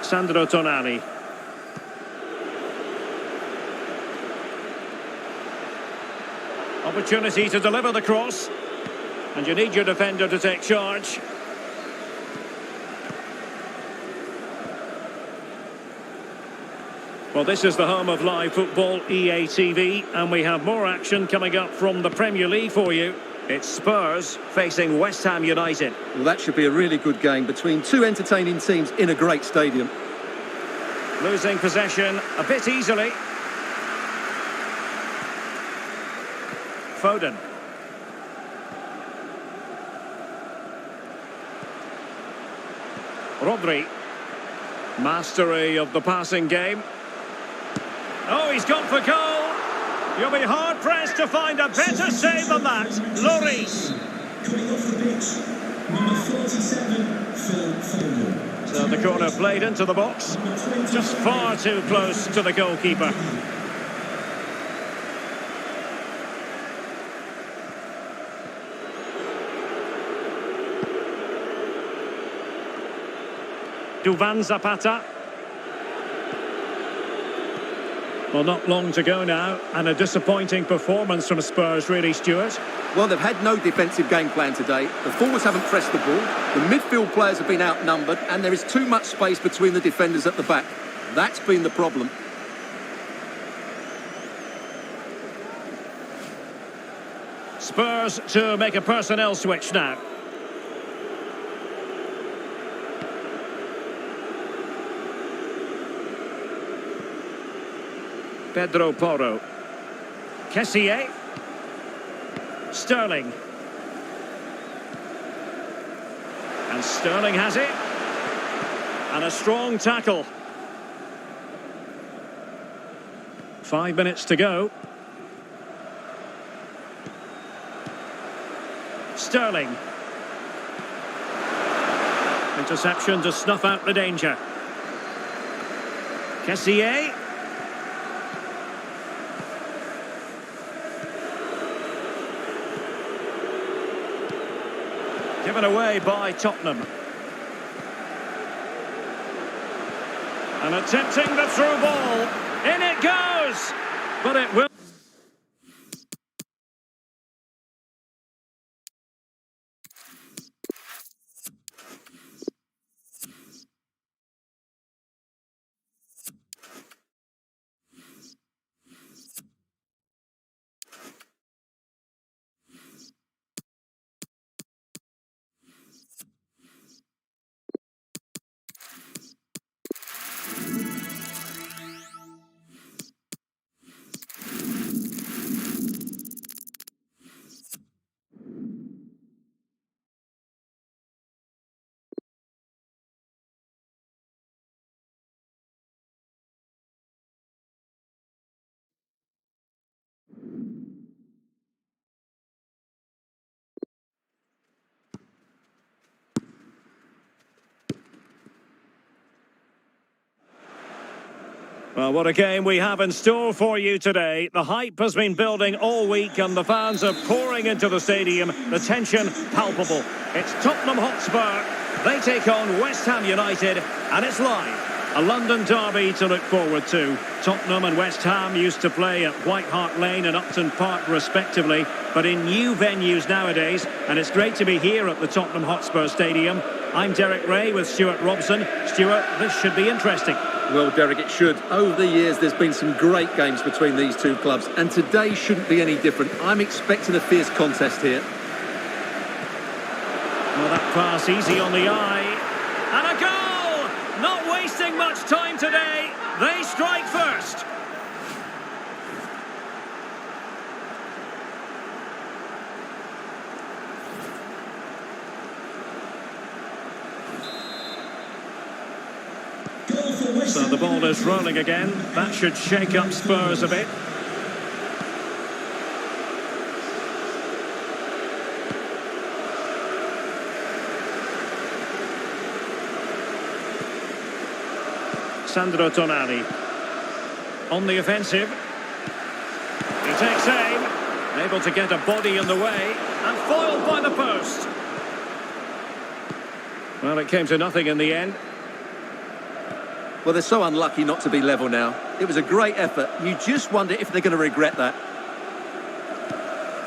Sandro Tonali. Opportunity to deliver the cross. And you need your defender to take charge. Well, this is the home of live football, EA TV, and we have more action coming up from the Premier League for you. It's Spurs facing West Ham United. Well, that should be a really good game between two entertaining teams in a great stadium. Losing possession a bit easily. Foden. Rodri. Mastery of the passing game. Oh, he's gone for goal. You'll be hard-pressed to find a better save than that. Lloris. Coming off the pitch, number 47, Phil Foden. So the corner played into the box. Just far too close to the goalkeeper. Duvan Zapata. Well, not long to go now, and a disappointing performance from Spurs, really, Stuart. Well, they've had no defensive game plan today. The forwards haven't pressed the ball. The midfield players have been outnumbered, and there is too much space between the defenders at the back. That's been the problem. Spurs to make a personnel switch now. Pedro Porro. Kessie. Sterling. And Sterling has it. And a strong tackle. 5 minutes to go. Sterling. Interception to snuff out the danger. Kessie. Given away by Tottenham. And attempting the through ball. In it goes! But it will... Well, what a game we have in store for you today. The hype has been building all week and the fans are pouring into the stadium. The tension palpable. It's Tottenham Hotspur. They take on West Ham United and it's live. A London derby to look forward to. Tottenham and West Ham used to play at White Hart Lane and Upton Park respectively, but in new venues nowadays, and it's great to be here at the Tottenham Hotspur Stadium. I'm Derek Ray with Stuart Robson. Stuart, this should be interesting. Well, Derek, it should. Over the years, there's been some great games between these two clubs, and today shouldn't be any different. I'm expecting a fierce contest here. Well, that pass easy on the eye. And a goal! Not wasting much time today. They strike first. Goal for West So Ham the ball is United. rolling again. That should shake up Spurs a bit. Sandro Tonali on the offensive. He takes aim, able to get a body in the way, and foiled by the post. Well, it came to nothing in the end. Well, they're so unlucky not to be level now. It was a great effort. You just wonder if they're going to regret that.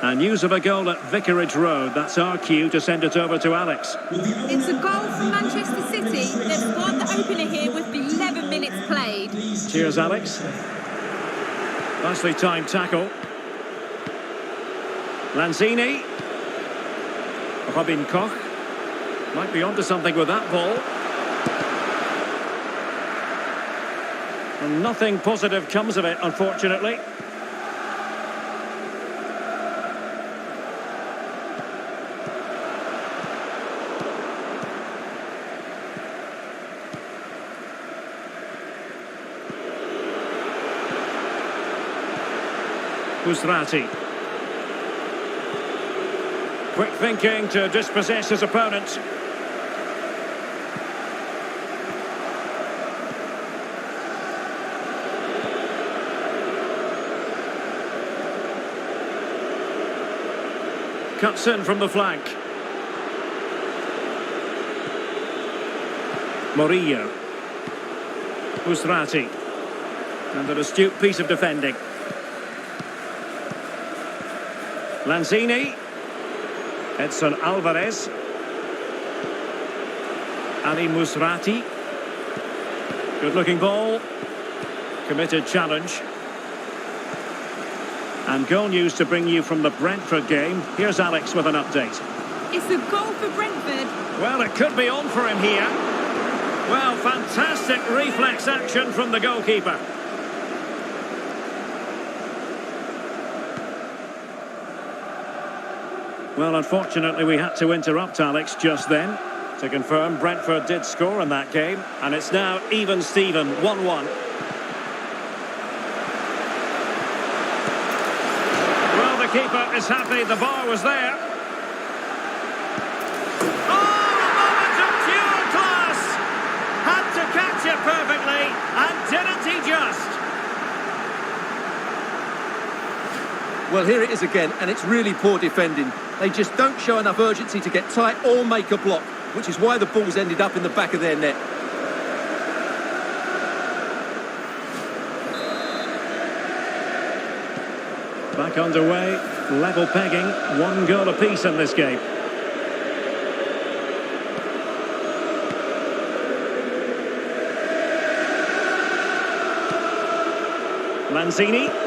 And news of a goal at Vicarage Road. That's our cue to send it over to Alex. It's a goal for Manchester City. They've scored the opener here with 11 minutes played. Cheers, Alex. Nicely timed tackle. Lanzini. Robin Koch. Might be onto something with that ball. And nothing positive comes of it, unfortunately. Musrati. Quick thinking to dispossess his opponent. Cuts in from the flank. Murillo. Musrati. And an astute piece of defending. Lanzini. Edson Alvarez. Ali Musrati. Good looking ball. Committed challenge. And goal news to bring you from the Brentford game. Here's Alex with an update. It's a goal for Brentford. Well, it could be on for him here. Well, fantastic reflex action from the goalkeeper. Well, unfortunately, we had to interrupt Alex just then to confirm Brentford did score in that game. And it's now even Steven, 1-1. Well, the keeper is happy the bar was there. Oh, a moment of pure class! Had to catch it perfectly, and didn't he just? Well, here it is again, and it's really poor defending. They just don't show enough urgency to get tight or make a block, which is why the ball's ended up in the back of their net. Back underway, level pegging, 1 goal apiece in this game. Lanzini.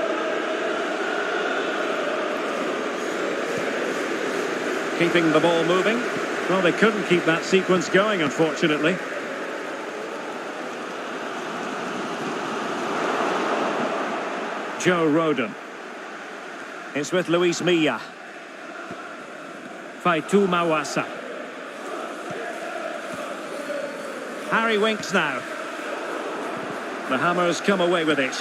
Keeping the ball moving. Well, they couldn't keep that sequence going, unfortunately. Joe Rodon. It's with Luis Milla. Faitu Mawasa. Harry Winks now. The Hammers come away with it.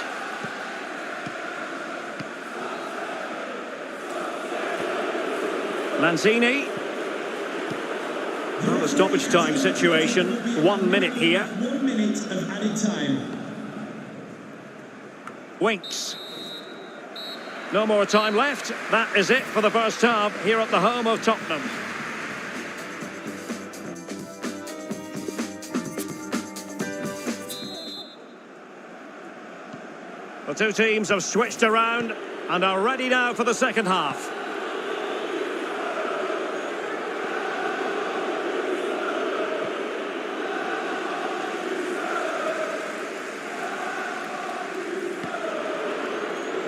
Lanzini. Well, the stoppage time situation. 1 minute here. 1 minute of added time. Winks. No more time left. That is it for the first half here at the home of Tottenham. The two teams have switched around and are ready now for the second half.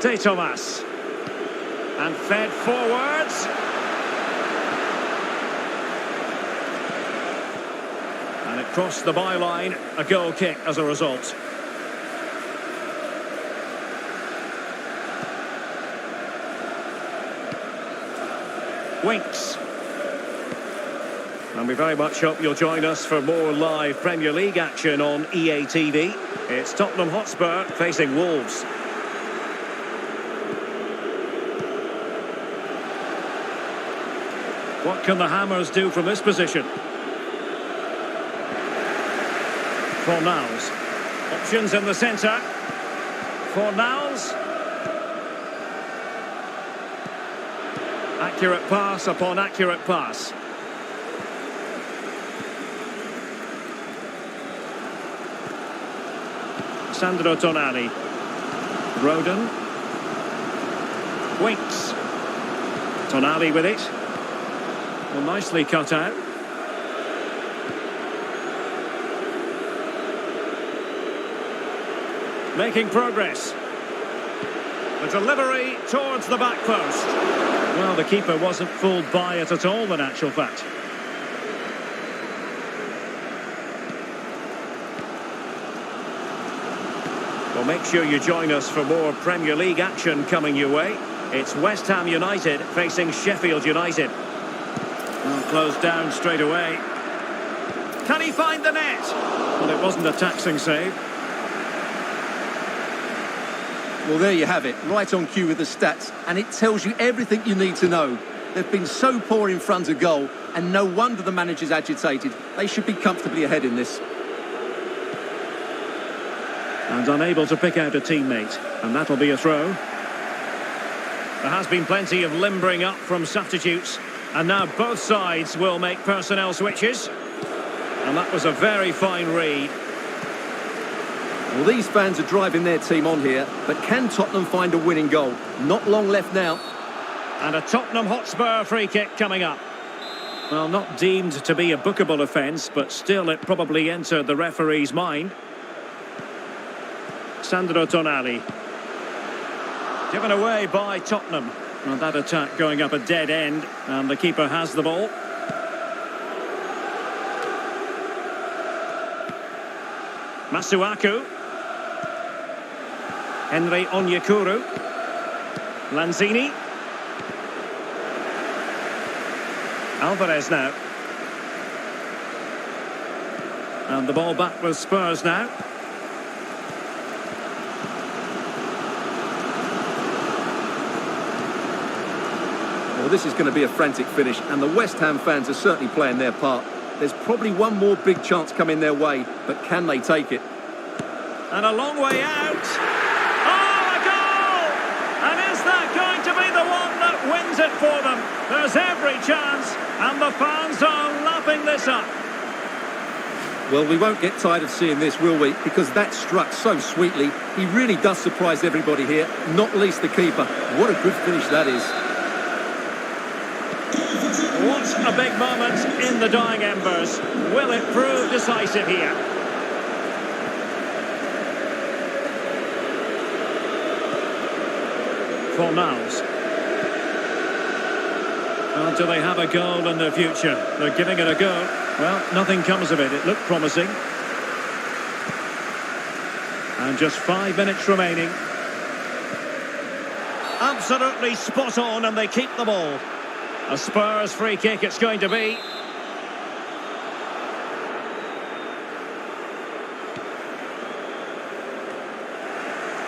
De Thomas. And fed forwards. And it crossed the byline. A goal kick as a result. Winks. And we very much hope you'll join us for more live Premier League action on EA TV. It's Tottenham Hotspur facing Wolves. What can the Hammers do from this position? Fornals. Options in the centre. Fornals. Accurate pass upon accurate pass. Sandro Tonali. Rodon. Winks. Tonali with it. Well, nicely cut out. Making progress. The delivery towards the back post. Well, the keeper wasn't fooled by it at all, in actual fact. Well, make sure you join us for more Premier League action coming your way. It's West Ham United facing Sheffield United. Well, closed down straight away. Can he find the net? Well, it wasn't a taxing save. Well, there you have it, right on cue with the stats, and it tells you everything you need to know. They've been so poor in front of goal, and no wonder the manager's agitated. They should be comfortably ahead in this. And unable to pick out a teammate, and that'll be a throw. There has been plenty of limbering up from substitutes, and now both sides will make personnel switches. And that was a very fine read. Well, these fans are driving their team on here, but can Tottenham find a winning goal? Not long left now. And a Tottenham Hotspur free kick coming up. Well, not deemed to be a bookable offence, but still it probably entered the referee's mind. Sandro Tonali. Given away by Tottenham. Well, that attack going up a dead end, and the keeper has the ball. Masuaku. Henry Onyekuru. Lanzini. Alvarez now. And the ball back with Spurs now. Well, this is going to be a frantic finish, and the West Ham fans are certainly playing their part. There's probably one more big chance coming their way, but can they take it? And a long way out. Oh, a goal! And is that going to be the one that wins it for them? There's every chance, and the fans are lapping this up. Well, we won't get tired of seeing this, will we? Because that struck so sweetly. He really does surprise everybody here, not least the keeper. What a good finish that is. What a big moment in the dying embers. Will it prove decisive here? Fornals. Well, do they have a goal in the future? They're giving it a go. Well, nothing comes of it. It looked promising. And just 5 minutes remaining. Absolutely spot on, and they keep the ball. A Spurs free kick it's going to be.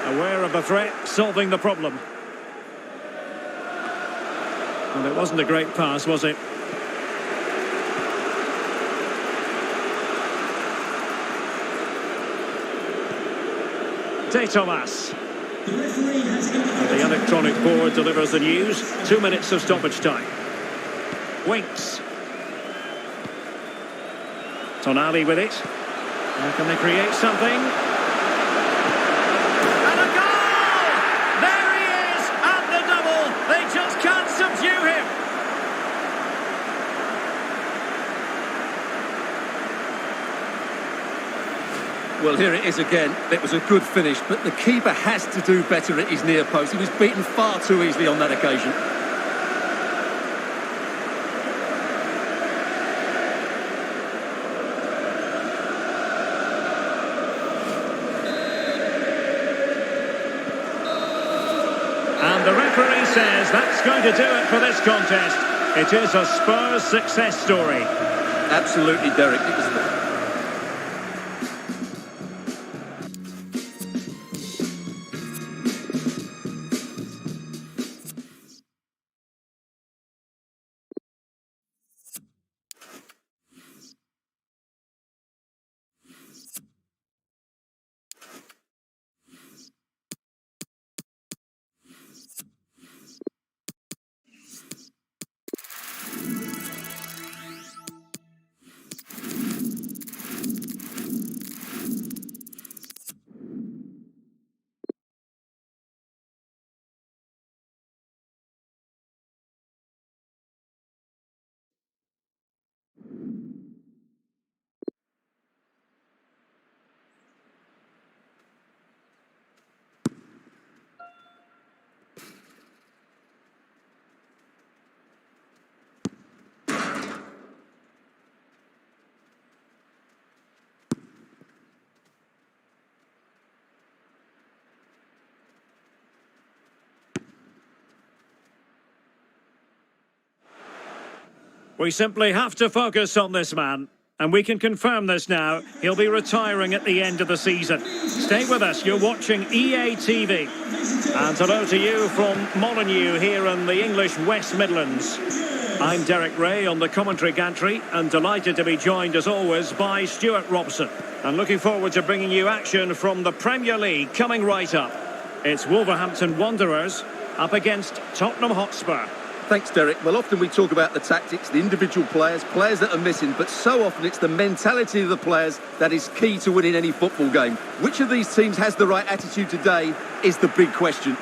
Aware of the threat, solving the problem. And it wasn't a great pass, was it? De Thomas. The referee has indicated The electronic board delivers the news. 2 minutes of stoppage time. Winks. Tonali with it. Now can they create something? And a goal! There he is at the double. They just can't subdue him. Well, here it is again. It was a good finish, but the keeper has to do better at his near post. He was beaten far too easily on that occasion. And the referee says that's going to do it for this contest. It is a Spurs success story. Absolutely, Derek. It was We simply have to focus on this man. And we can confirm this now. He'll be retiring at the end of the season. Stay with us. You're watching EA TV. And hello to you from Molineux here in the English West Midlands. I'm Derek Ray on the commentary gantry and delighted to be joined as always by Stuart Robson. And looking forward to bringing you action from the Premier League coming right up. It's Wolverhampton Wanderers up against Tottenham Hotspur. Thanks, Derek. Well, often we talk about the tactics, the individual players that are missing, but so often it's the mentality of the players that is key to winning any football game. Which of these teams has the right attitude today is the big question.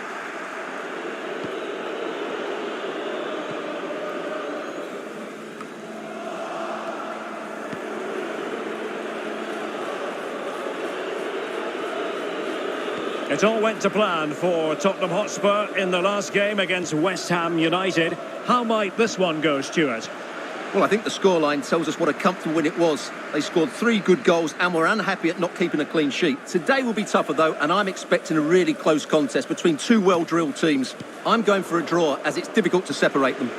It all went to plan for Tottenham Hotspur in the last game against West Ham United. How might this one go, Stuart? Well, I think the scoreline tells us what a comfortable win it was. They scored 3 good goals and were unhappy at not keeping a clean sheet. Today will be tougher, though, and I'm expecting a really close contest between 2 well-drilled teams. I'm going for a draw, as it's difficult to separate them.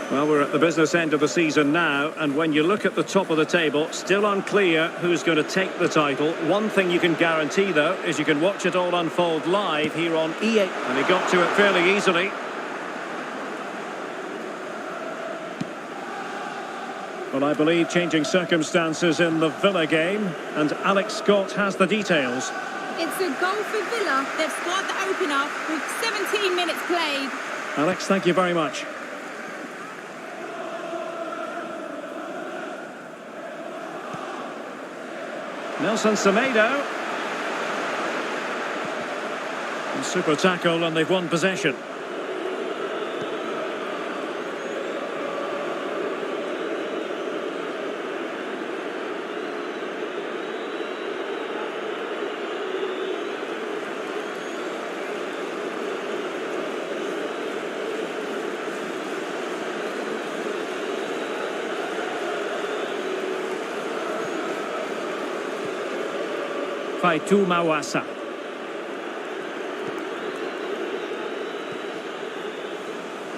Well, we're at the business end of the season now, and when you look at the top of the table, still unclear who's going to take the title. One thing you can guarantee, though, is you can watch it all unfold live here on EA. And he got to it fairly easily. Well, I believe changing circumstances in the Villa game, and Alex Scott has the details. It's a goal for Villa. They've scored the opener with 17 minutes played. Alex, thank you very much. Nelson Semedo. Super tackle and they've won possession. Faitu Mawasa.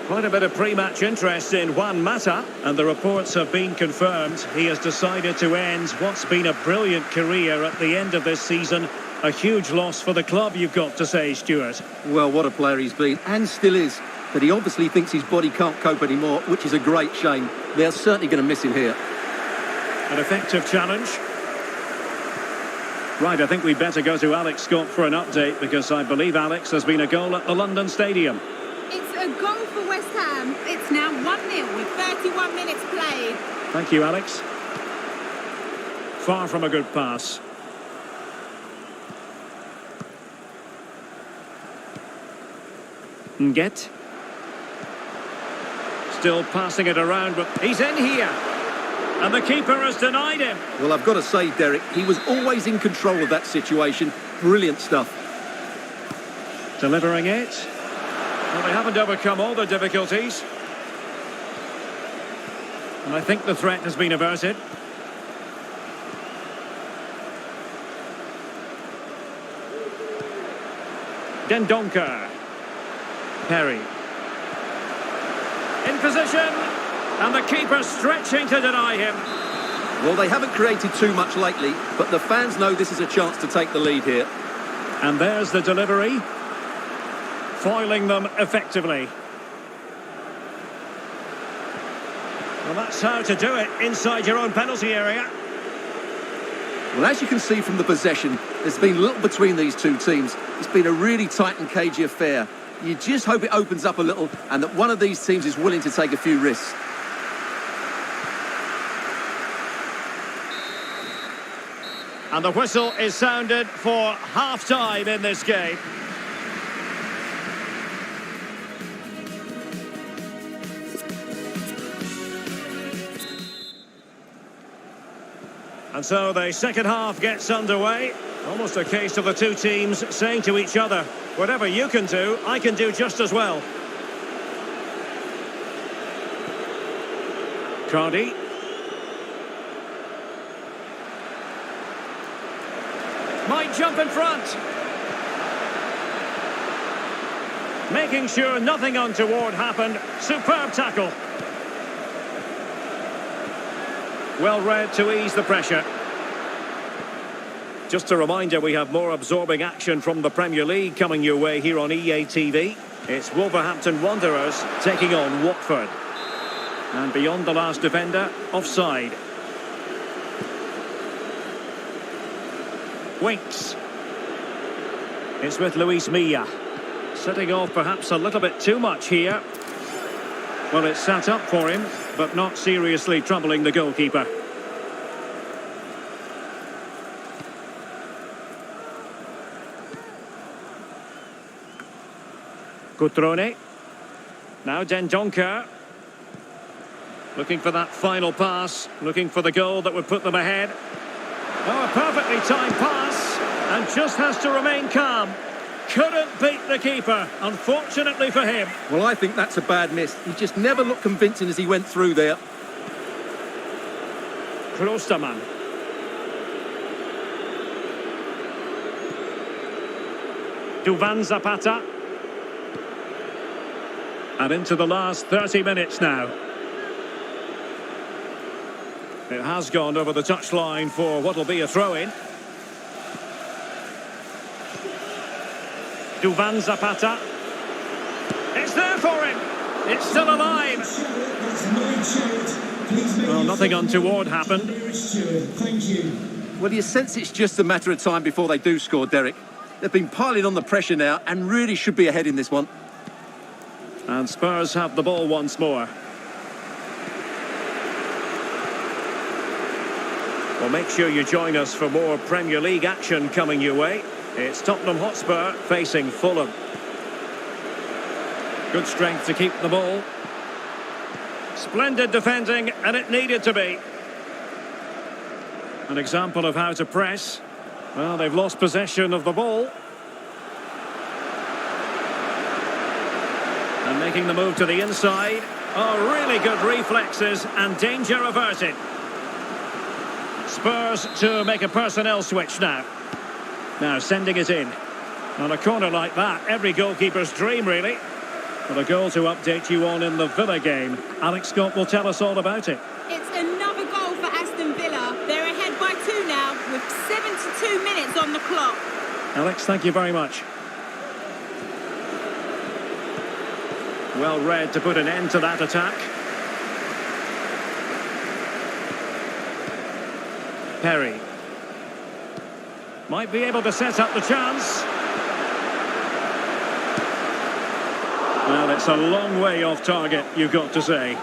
Quite a bit of pre-match interest in Juan Mata, and the reports have been confirmed. He has decided to end what's been a brilliant career at the end of this season. A huge loss for the club, you've got to say, Stuart. Well, what a player he's been, and still is. But he obviously thinks his body can't cope anymore, which is a great shame. They're certainly going to miss him here. An effective challenge. Right, I think we'd better go to Alex Scott for an update, because I believe, Alex, there's been a goal at the London Stadium. It's a goal for West Ham. It's now 1-0 with 31 minutes played. Thank you, Alex. Far from a good pass. Nget. Still passing it around, but he's in here. And the keeper has denied him. Well, I've got to say, Derek, he was always in control of that situation. Brilliant stuff. Delivering it. Well, they haven't overcome all the difficulties. And I think the threat has been averted. Dendoncker. Perry. In position, and the keeper stretching to deny him. Well, they haven't created too much lately, but the fans know this is a chance to take the lead here. And there's the delivery, foiling them effectively. Well, that's how to do it inside your own penalty area. Well, as you can see from the possession, there's been little between these two teams. It's been a really tight and cagey affair. You just hope it opens up a little and that one of these teams is willing to take a few risks. And the whistle is sounded for half-time in this game. And so the second half gets underway. Almost a case of the two teams saying to each other, whatever you can do, I can do just as well. Cardi. Might jump in front. Making sure nothing untoward happened. Superb tackle. Well read to ease the pressure. Just a reminder, we have more absorbing action from the Premier League coming your way here on EA TV. It's Wolverhampton Wanderers taking on Watford. And beyond the last defender, offside. Winks. It's with Luis Milla. Setting off perhaps a little bit too much here. Well, it's sat up for him, but not seriously troubling the goalkeeper. Cutrone. Now Dendoncker. Looking for that final pass. Looking for the goal that would put them ahead. Oh, a perfectly timed pass. And just has to remain calm. Couldn't beat the keeper, unfortunately for him. Well, I think that's a bad miss. He just never looked convincing as he went through there. Klostermann. Duvan Zapata. And into the last 30 minutes now. It has gone over the touchline for what will be a throw-in. Duvan Zapata. It's there for him. It's still alive. Well, nothing untoward happened. Thank you. Well, you sense it's just a matter of time before they do score, Derek. They've been piling on the pressure now and really should be ahead in this one. And Spurs have the ball once more. Well, make sure you join us for more Premier League action coming your way. It's Tottenham Hotspur facing Fulham. Good strength to keep the ball. Splendid defending, and it needed to be. An example of how to press. Well, they've lost possession of the ball. And making the move to the inside. Oh, really good reflexes and danger averted. Spurs to make a personnel switch now. Now sending it in. On a corner like that, every goalkeeper's dream, really. Well, a goal to update you on in the Villa game. Alex Scott will tell us all about it. It's another goal for Aston Villa. They're ahead by 2 now with 72 minutes on the clock. Alex, thank you very much. Well read to put an end to that attack. Perry. Might be able to set up the chance. Well, it's a long way off target, you've got to say.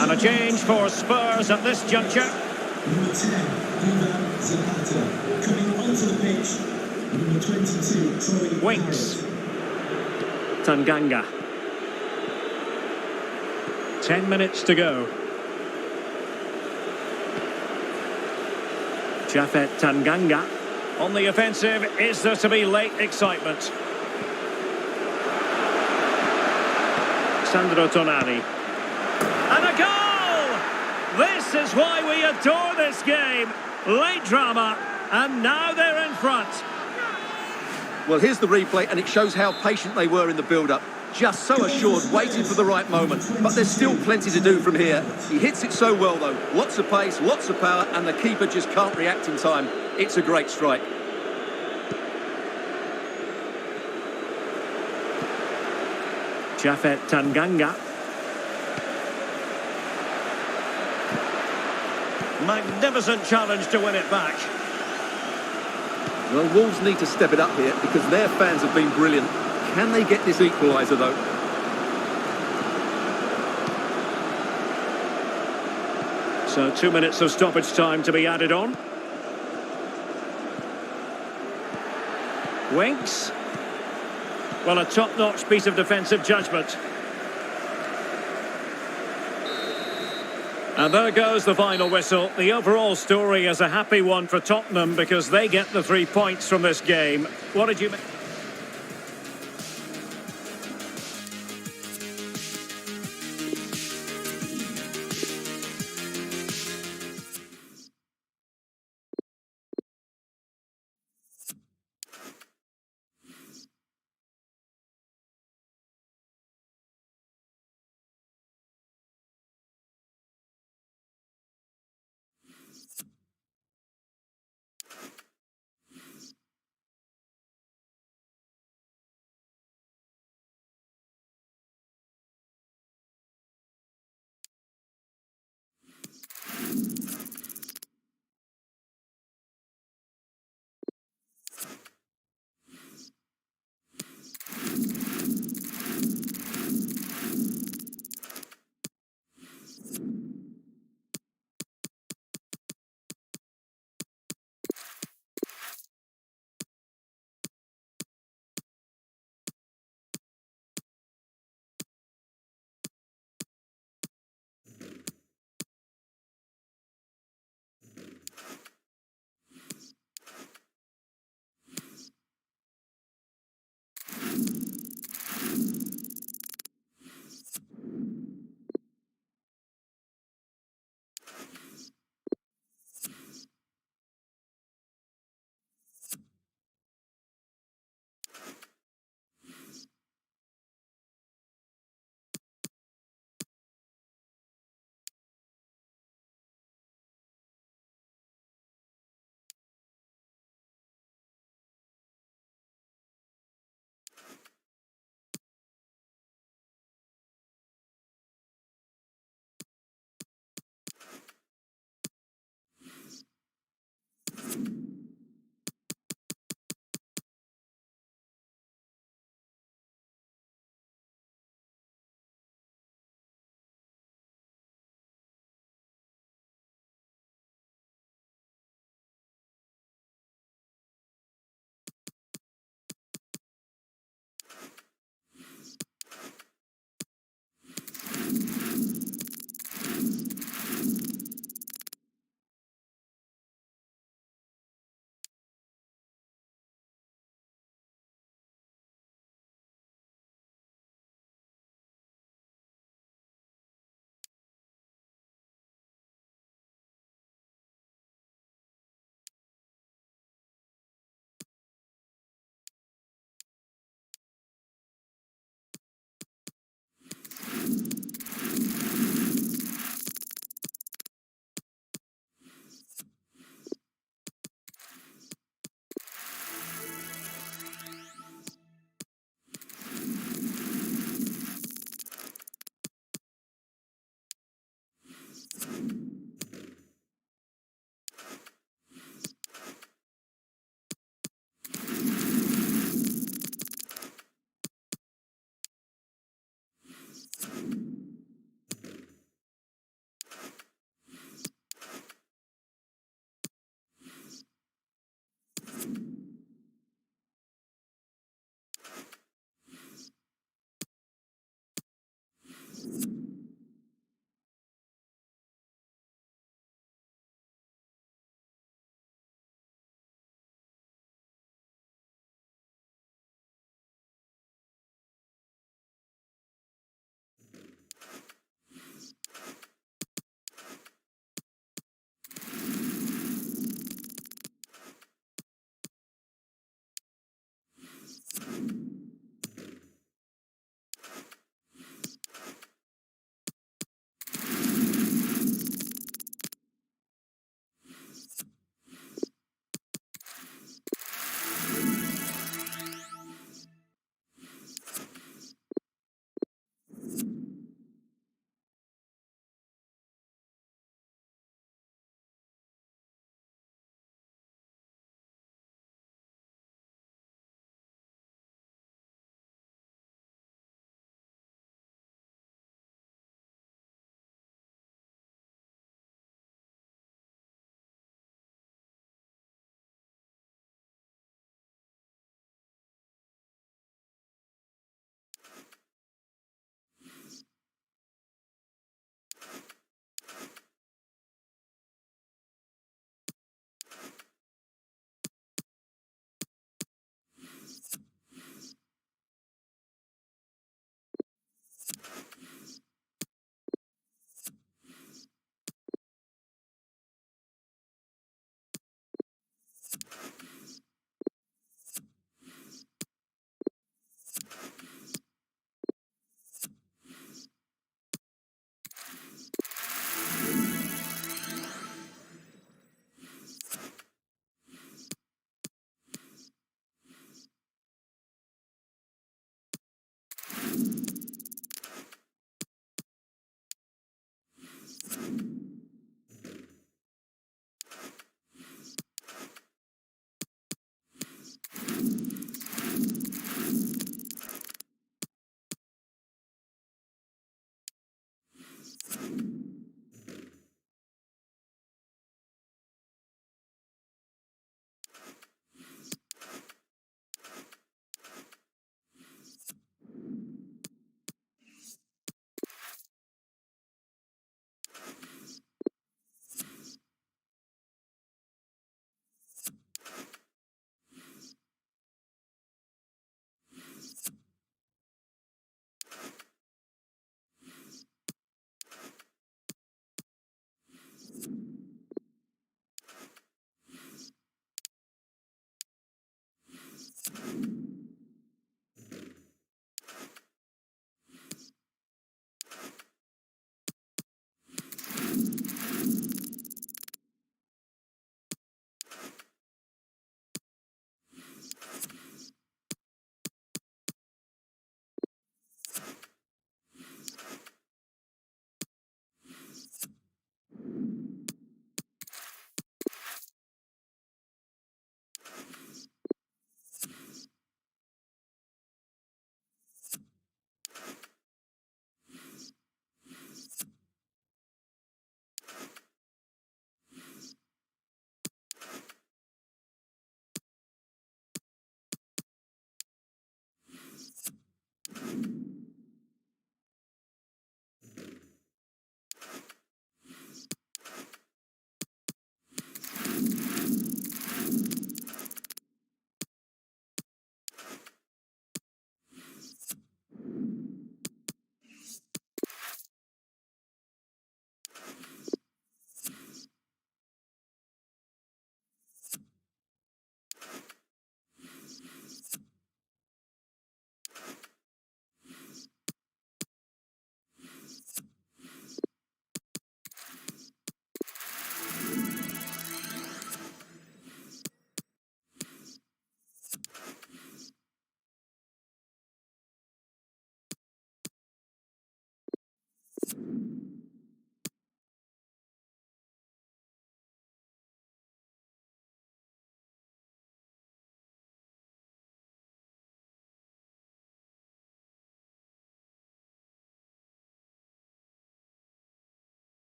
And a change for Spurs at this juncture. Number 10, Duvan Zapata. Coming onto the pitch, number 22, Troy Winks. Tanganga. 10 minutes to go. Japhet Tanganga. On the offensive, is there to be late excitement? Sandro Tonali. And a goal! This is why we adore this game. Late drama, and now they're in front. Well, here's the replay, and it shows how patient they were in the build-up. Just so assured, waiting for the right moment. But there's still plenty to do from here. He hits it so well, though. Lots of pace, lots of power, and the keeper just can't react in time. It's a great strike. Jafet Tanganga. Magnificent challenge to win it back. Well, Wolves need to step it up here because their fans have been brilliant. Can they get this equaliser, though? So 2 minutes of stoppage time to be added on. Winks. Well, a top-notch piece of defensive judgment. And there goes the final whistle. The overall story is a happy one for Tottenham because they get the 3 points from this game. What did you make?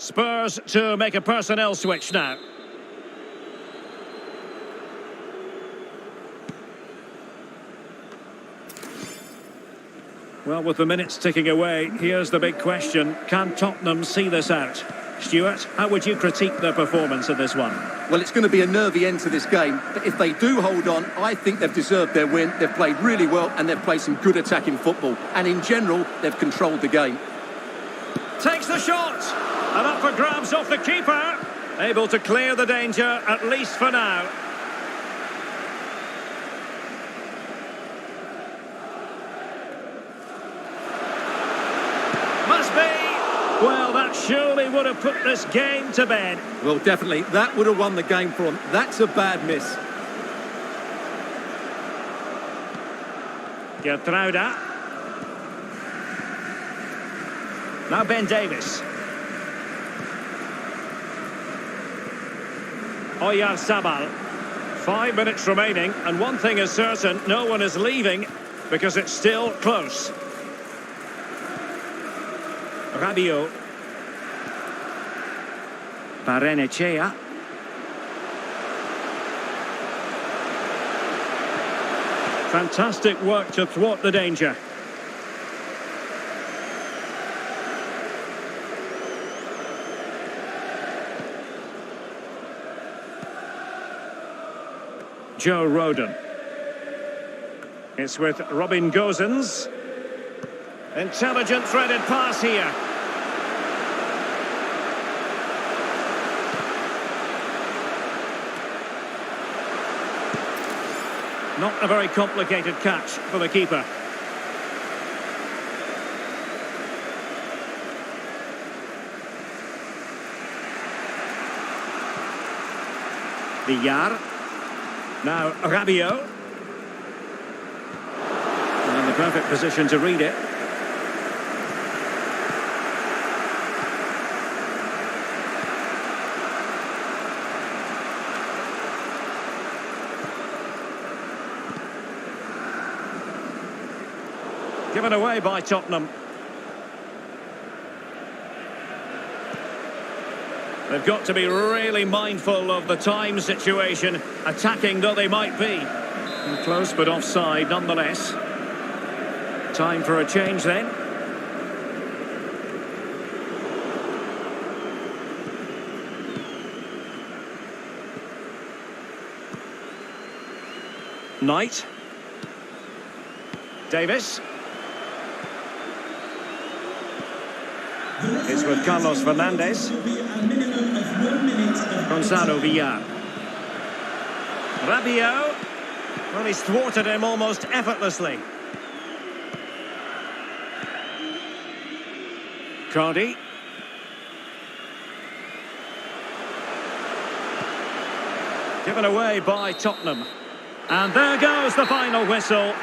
Spurs to make a personnel switch now. Well, with the minutes ticking away, here's the big question. Can Tottenham see this out? Stuart, how would you critique their performance in this one? Well, it's going to be a nervy end to this game, but if they do hold on, I think they've deserved their win. They've played really well and they've played some good attacking football. And in general, they've controlled the game. Takes the shot! And up for grabs off the keeper. Able to clear the danger, at least for now. Must be! Well, that surely would have put this game to bed. Well, definitely, that would have won the game for them. That's a bad miss. Gertruida. Now Ben Davis. Oyarzabal. 5 minutes remaining, and one thing is certain, no one is leaving because it's still close. Rabiot. Barrenechea. Fantastic work to thwart the danger. Joe Rodon. It's with Robin Gosens. Intelligent threaded pass here. Not a very complicated catch for the keeper. Villar. Now Rabiot. And in the perfect position to read it. Given away by Tottenham. They've got to be really mindful of the time situation, attacking though they might be. And close but offside nonetheless. Time for a change then. Knight. Davis. It's with Carlos Fernandez. Gonzalo Villar. Rabiot. Well, he's thwarted him almost effortlessly. Cardi. Given away by Tottenham. And there goes the final whistle.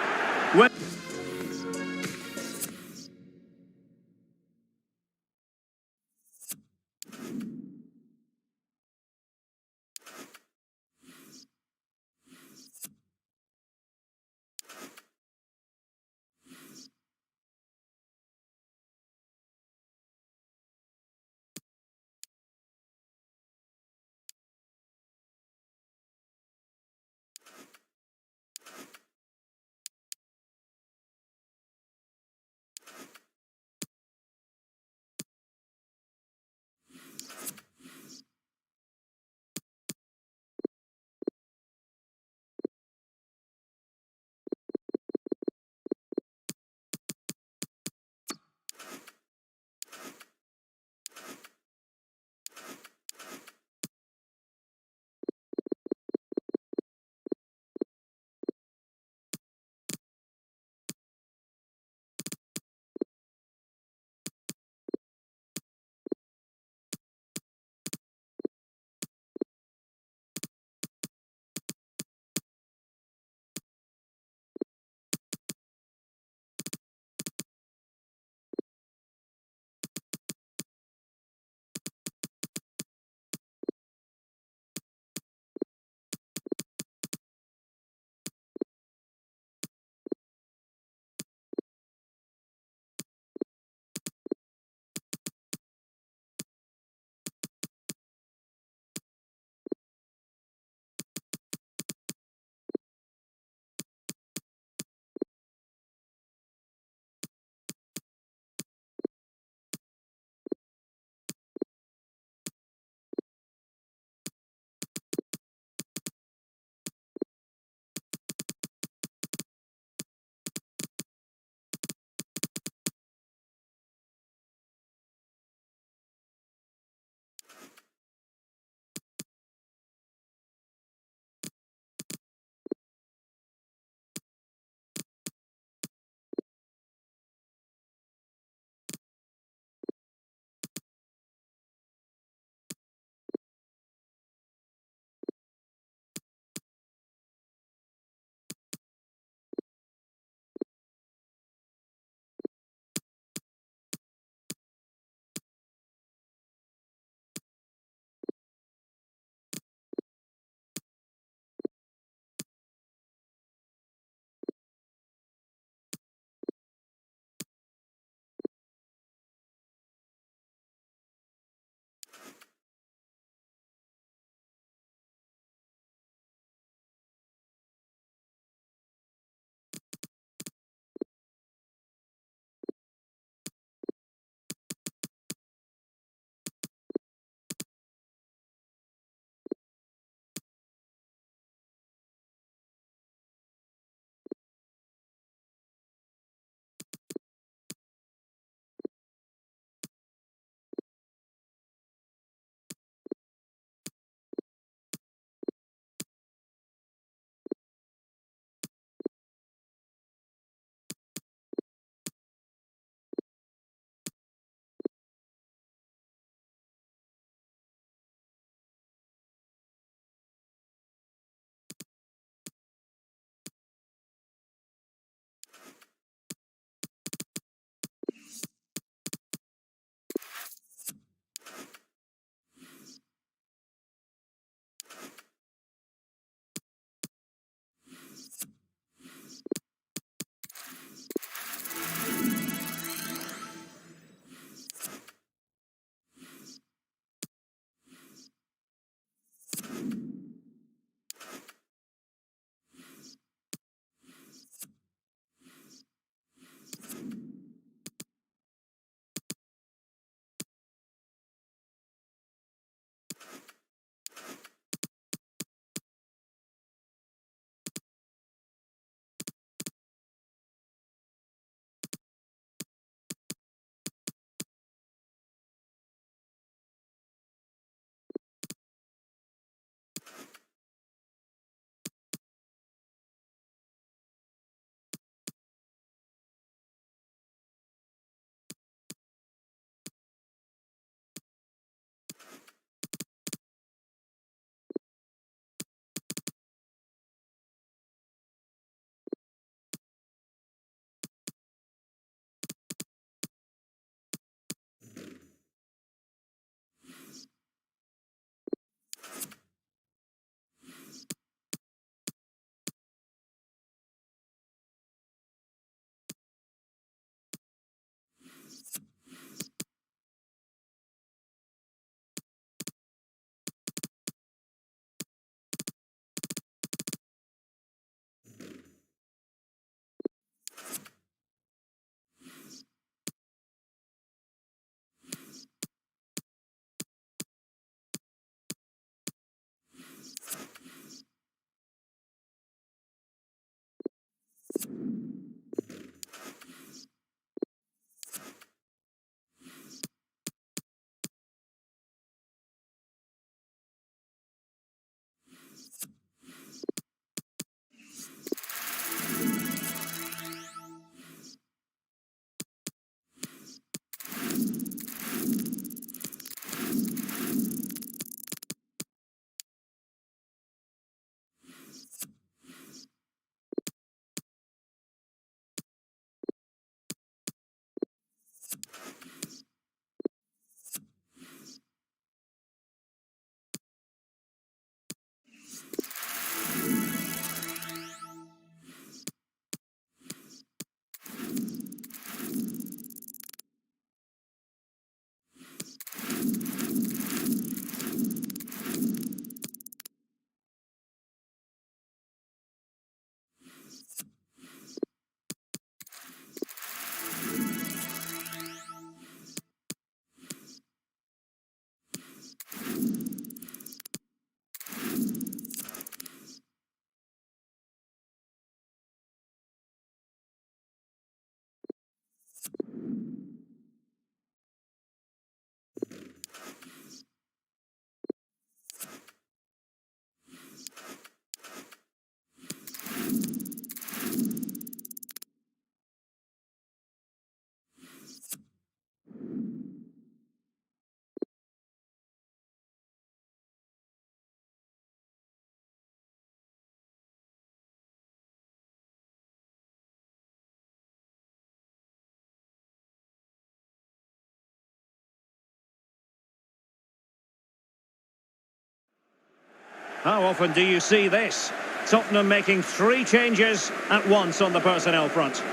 How often do you see this? Tottenham making 3 changes at once on the personnel front.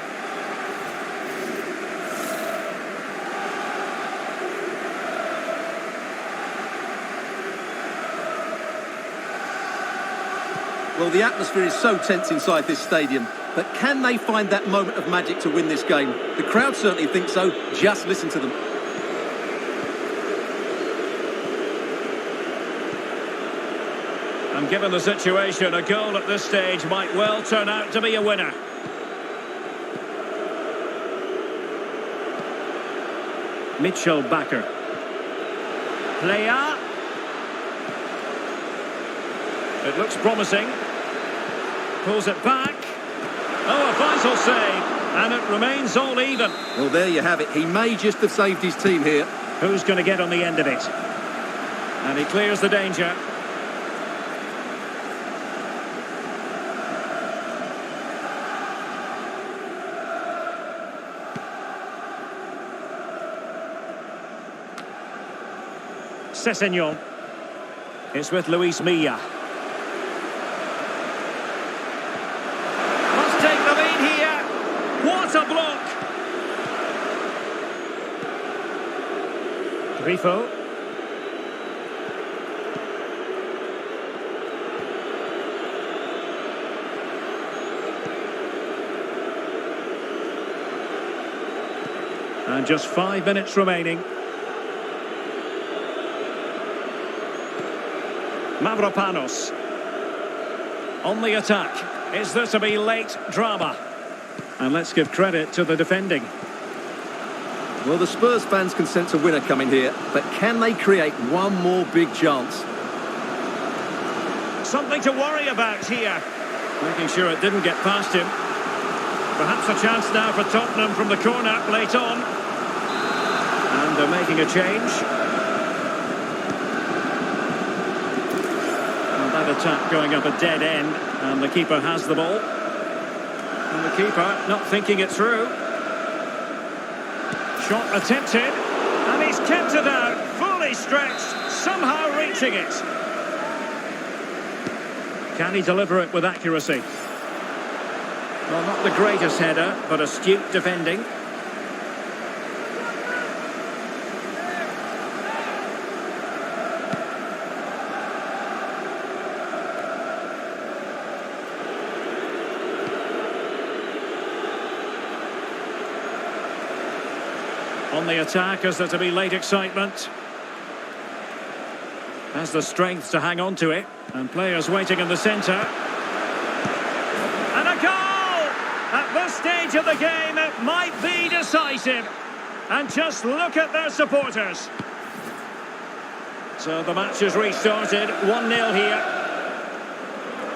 Well, the atmosphere is so tense inside this stadium, but can they find that moment of magic to win this game? The crowd certainly think so. Just listen to them. And given the situation, a goal at this stage might well turn out to be a winner. Mitchell Bakker. Playa. It looks promising. Pulls it back. Oh, a vital save. And it remains all even. Well, there you have it. He may just have saved his team here. Who's going to get on the end of it? And he clears the danger. Sessegnon. It's with Luis Milla. Must take the lead here. What a block! Grifo. And just 5 minutes remaining. Mavropanos on the attack. Is there to be late drama? And let's give credit to the defending. Well, the Spurs fans can sense a winner coming here, but can they create one more big chance? Something to worry about here. Making sure it didn't get past him. Perhaps a chance now for Tottenham from the corner late on. And they're making a change. Attack going up a dead end, and the keeper has the ball, and the keeper not thinking it through. Shot attempted, and he's kept it out, fully stretched, somehow reaching it. Can he deliver it with accuracy? Well, not the greatest header, but astute defending. On the attack, is there to be late excitement? Has the strength to hang on to it. And players waiting in the centre. And a goal! At this stage of the game, it might be decisive. And just look at their supporters. So the match is restarted, 1-0 here.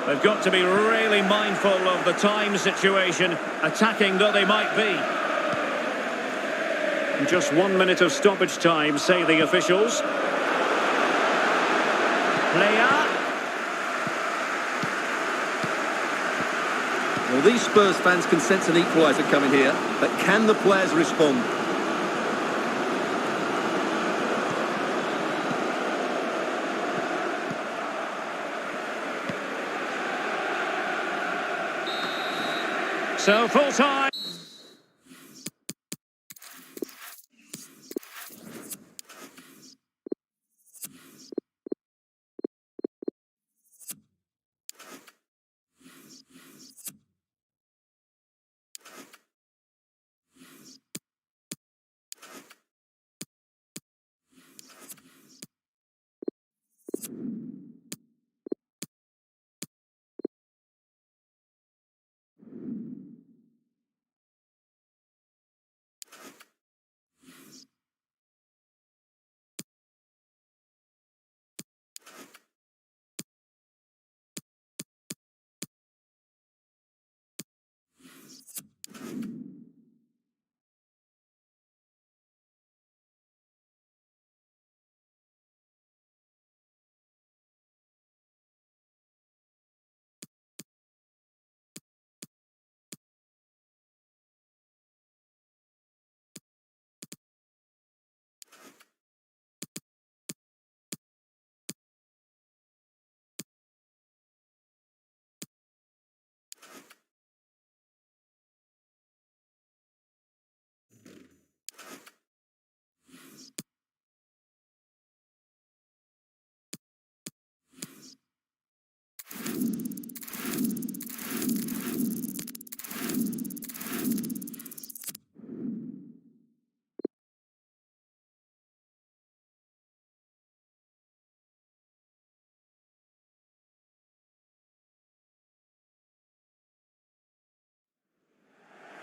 They've got to be really mindful of the time situation, attacking though they might be. Just 1 minute of stoppage time, say the officials. Playa. Well, these Spurs fans can sense an equaliser coming here, but can the players respond? So full time.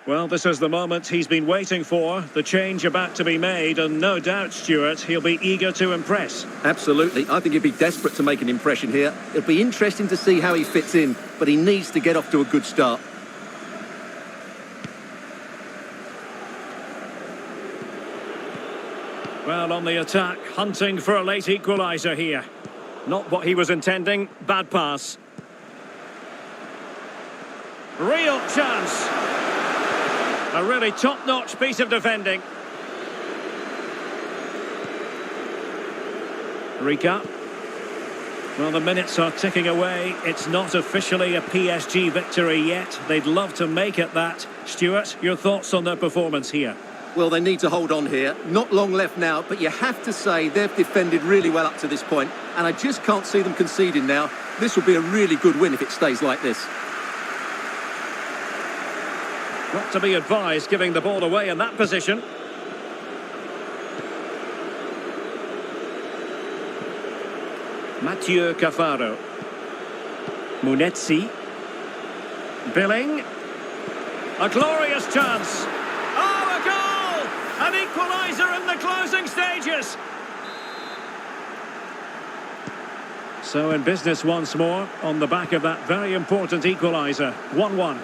Well, this is the moment he's been waiting for, the change about to be made, and no doubt, Stuart, he'll be eager to impress. Absolutely. I think he'd be desperate to make an impression here. It'll be interesting to see how he fits in, but he needs to get off to a good start. Well, on the attack, hunting for a late equaliser here. Not what he was intending, bad pass. Real chance. A really top-notch piece of defending. Rika. Well, the minutes are ticking away. It's not officially a PSG victory yet. They'd love to make it that. Stuart, your thoughts on their performance here? Well, they need to hold on here. Not long left now, but you have to say they've defended really well up to this point, and I just can't see them conceding now. This will be a really good win if it stays like this. Not to be advised giving the ball away in that position. Mathieu Cafaro. Munetsi. Billing. A glorious chance. Oh, a goal! An equaliser in the closing stages. So in business once more on the back of that very important equaliser. 1-1.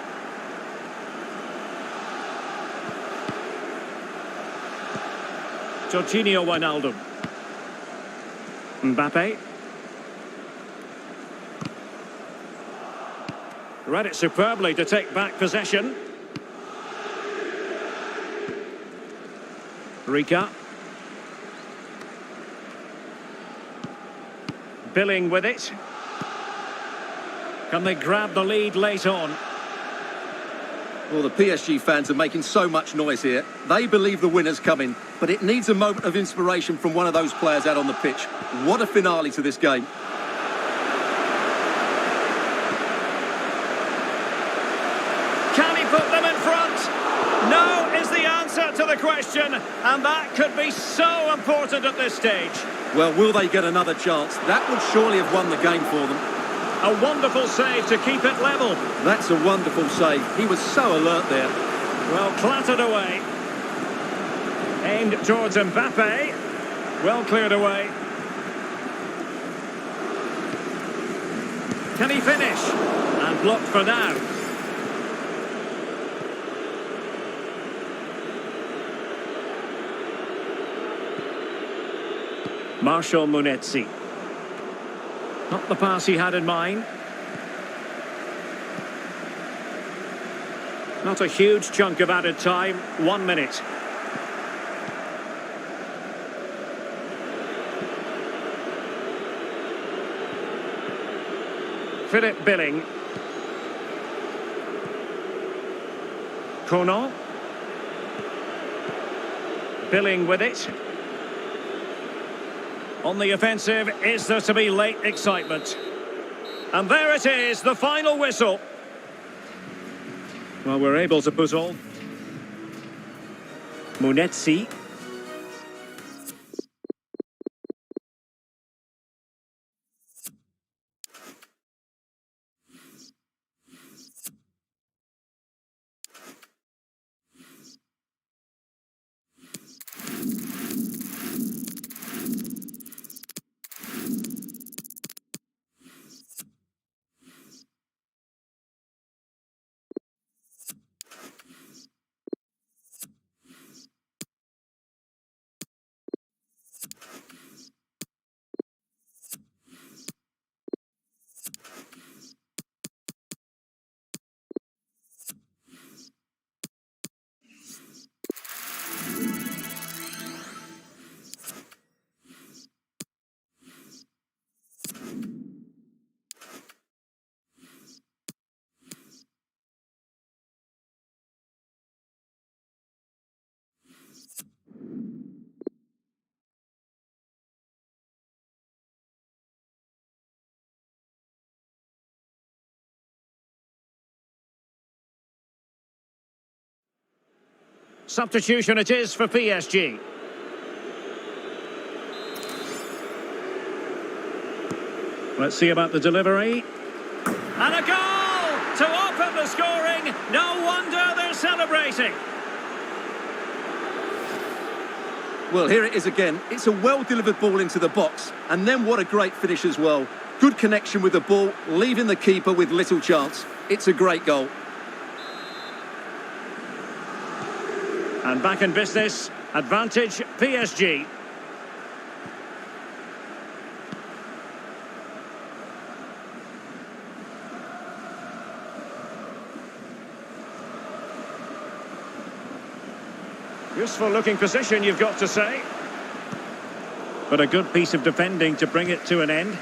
Jorginho Wijnaldum. Mbappe. Read it superbly to take back possession. Rika. Billing with it. Can they grab the lead late on? Well, the PSG fans are making so much noise here. They believe the winner's coming, but it needs a moment of inspiration from one of those players out on the pitch. What a finale to this game. Can he put them in front? No is the answer to the question, and that could be so important at this stage. Well, will they get another chance? That would surely have won the game for them. A wonderful save to keep it level. That's a wonderful save. He was so alert there. Well, clattered away. Aimed towards Mbappe. Well cleared away. Can he finish? And blocked for now. Marshall Munetsi. Not the pass he had in mind. Not a huge chunk of added time. 1 minute. Philip Billing. Conan. Billing with it. On the offensive, is there to be late excitement? And there it is, the final whistle. Well, we're able to put all. Munetsi. Substitution it is for PSG. Let's see about the delivery. And a goal! to open the scoring. No wonder they're celebrating. Well, here it is again. It's a well-delivered ball into the box. And then what a great finish as well. Good connection with the ball, leaving the keeper with little chance. It's a great goal. And back in business, advantage PSG. Useful looking position, you've got to say. But a good piece of defending to bring it to an end.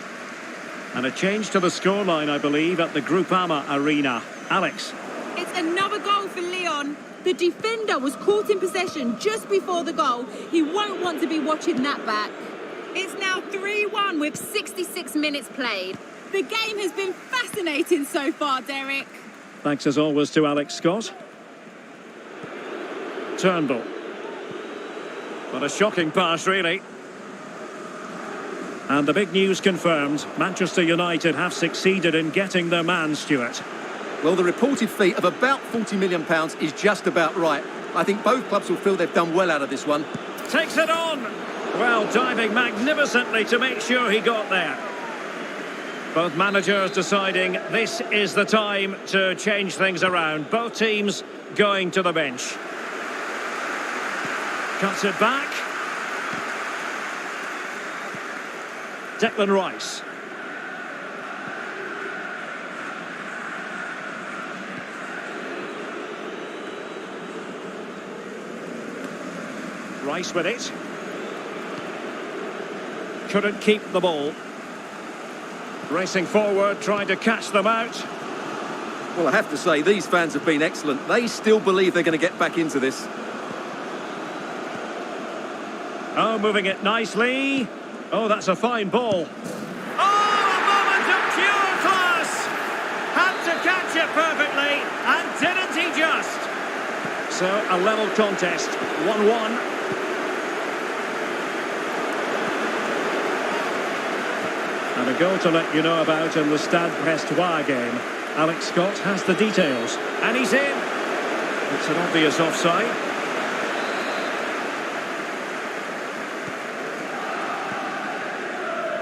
And a change to the scoreline, I believe, at the Groupama Arena. Alex. It's another goal for Lyon. The defender was caught in possession just before the goal. He won't want to be watching that back. It's now 3-1 with 66 minutes played. The game has been fascinating so far, Derek. Thanks as always to Alex Scott. Turnbull. What a shocking pass, really. And the big news confirmed. Manchester United have succeeded in getting their man, Stuart. Well, the reported fee of about £40 million is just about right. I think both clubs will feel they've done well out of this one. Takes it on. Well, diving magnificently to make sure he got there. Both managers deciding this is the time to change things around. Both teams going to the bench. Cuts it back. Declan Rice. Rice with it. Couldn't keep the ball. Racing forward, trying to catch them out. Well, I have to say, these fans have been excellent. They still believe they're going to get back into this. Oh, moving it nicely. Oh, that's a fine ball. Oh, a moment of pure class! Had to catch it perfectly, and didn't he just? So, a level contest, 1-1. And a goal to let you know about in the Stade Brestois game. Alex Scott has the details. And he's in. It's an obvious offside.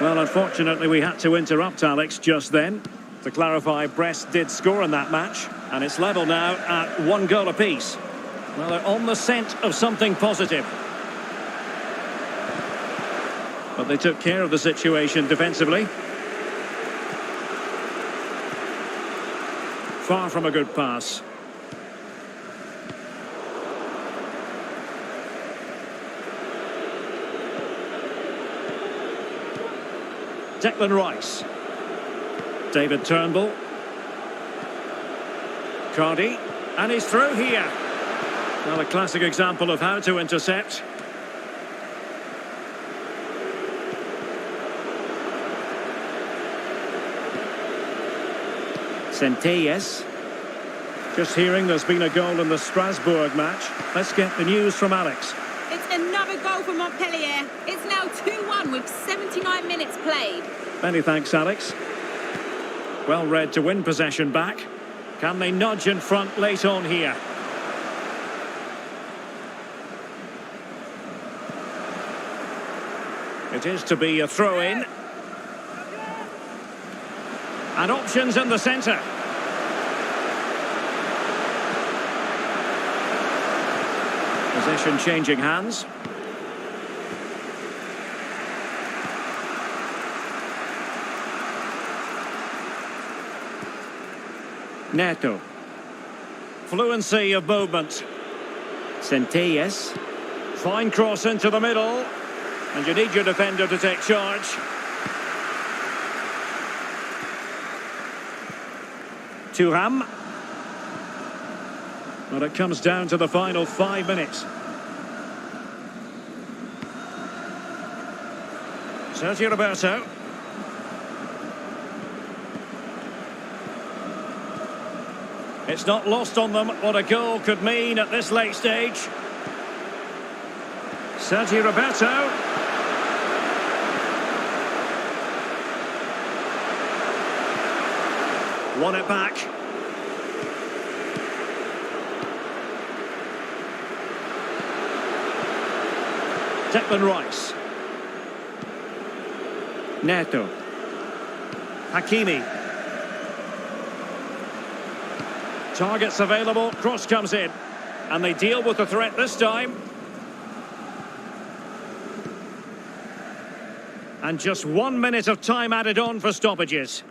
Well, unfortunately, we had to interrupt Alex just then. To clarify, Brest did score in that match, and it's level now at 1 goal apiece. Well, they're on the scent of something positive. But they took care of the situation defensively. Far from a good pass. Declan Rice. David Turnbull. Cardi. And he's through here. Well, a classic example of how to intercept. Centelles. Just hearing there's been a goal in the Strasbourg match. Let's get the news from Alex. It's another goal for Montpellier. It's now 2-1 with 79 minutes played. Many thanks, Alex. Well read to win possession back. Can they nudge in front late on here? It is to be a throw-in. And options in the centre. Possession changing hands. Neto. Fluency of movement. Centelles. Fine cross into the middle. And you need your defender to take charge. Thuram. Well, it comes down to the final 5 minutes. Sergio Roberto. It's not lost on them what a goal could mean at this late stage. Sergio Roberto. Won it back. Declan Rice. Neto. Hakimi. Targets available, cross comes in. And they deal with the threat this time. And just 1 minute of time added on for stoppages.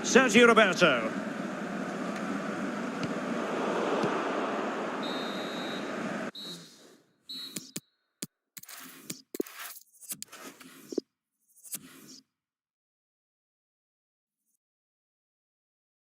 Sergio Roberto.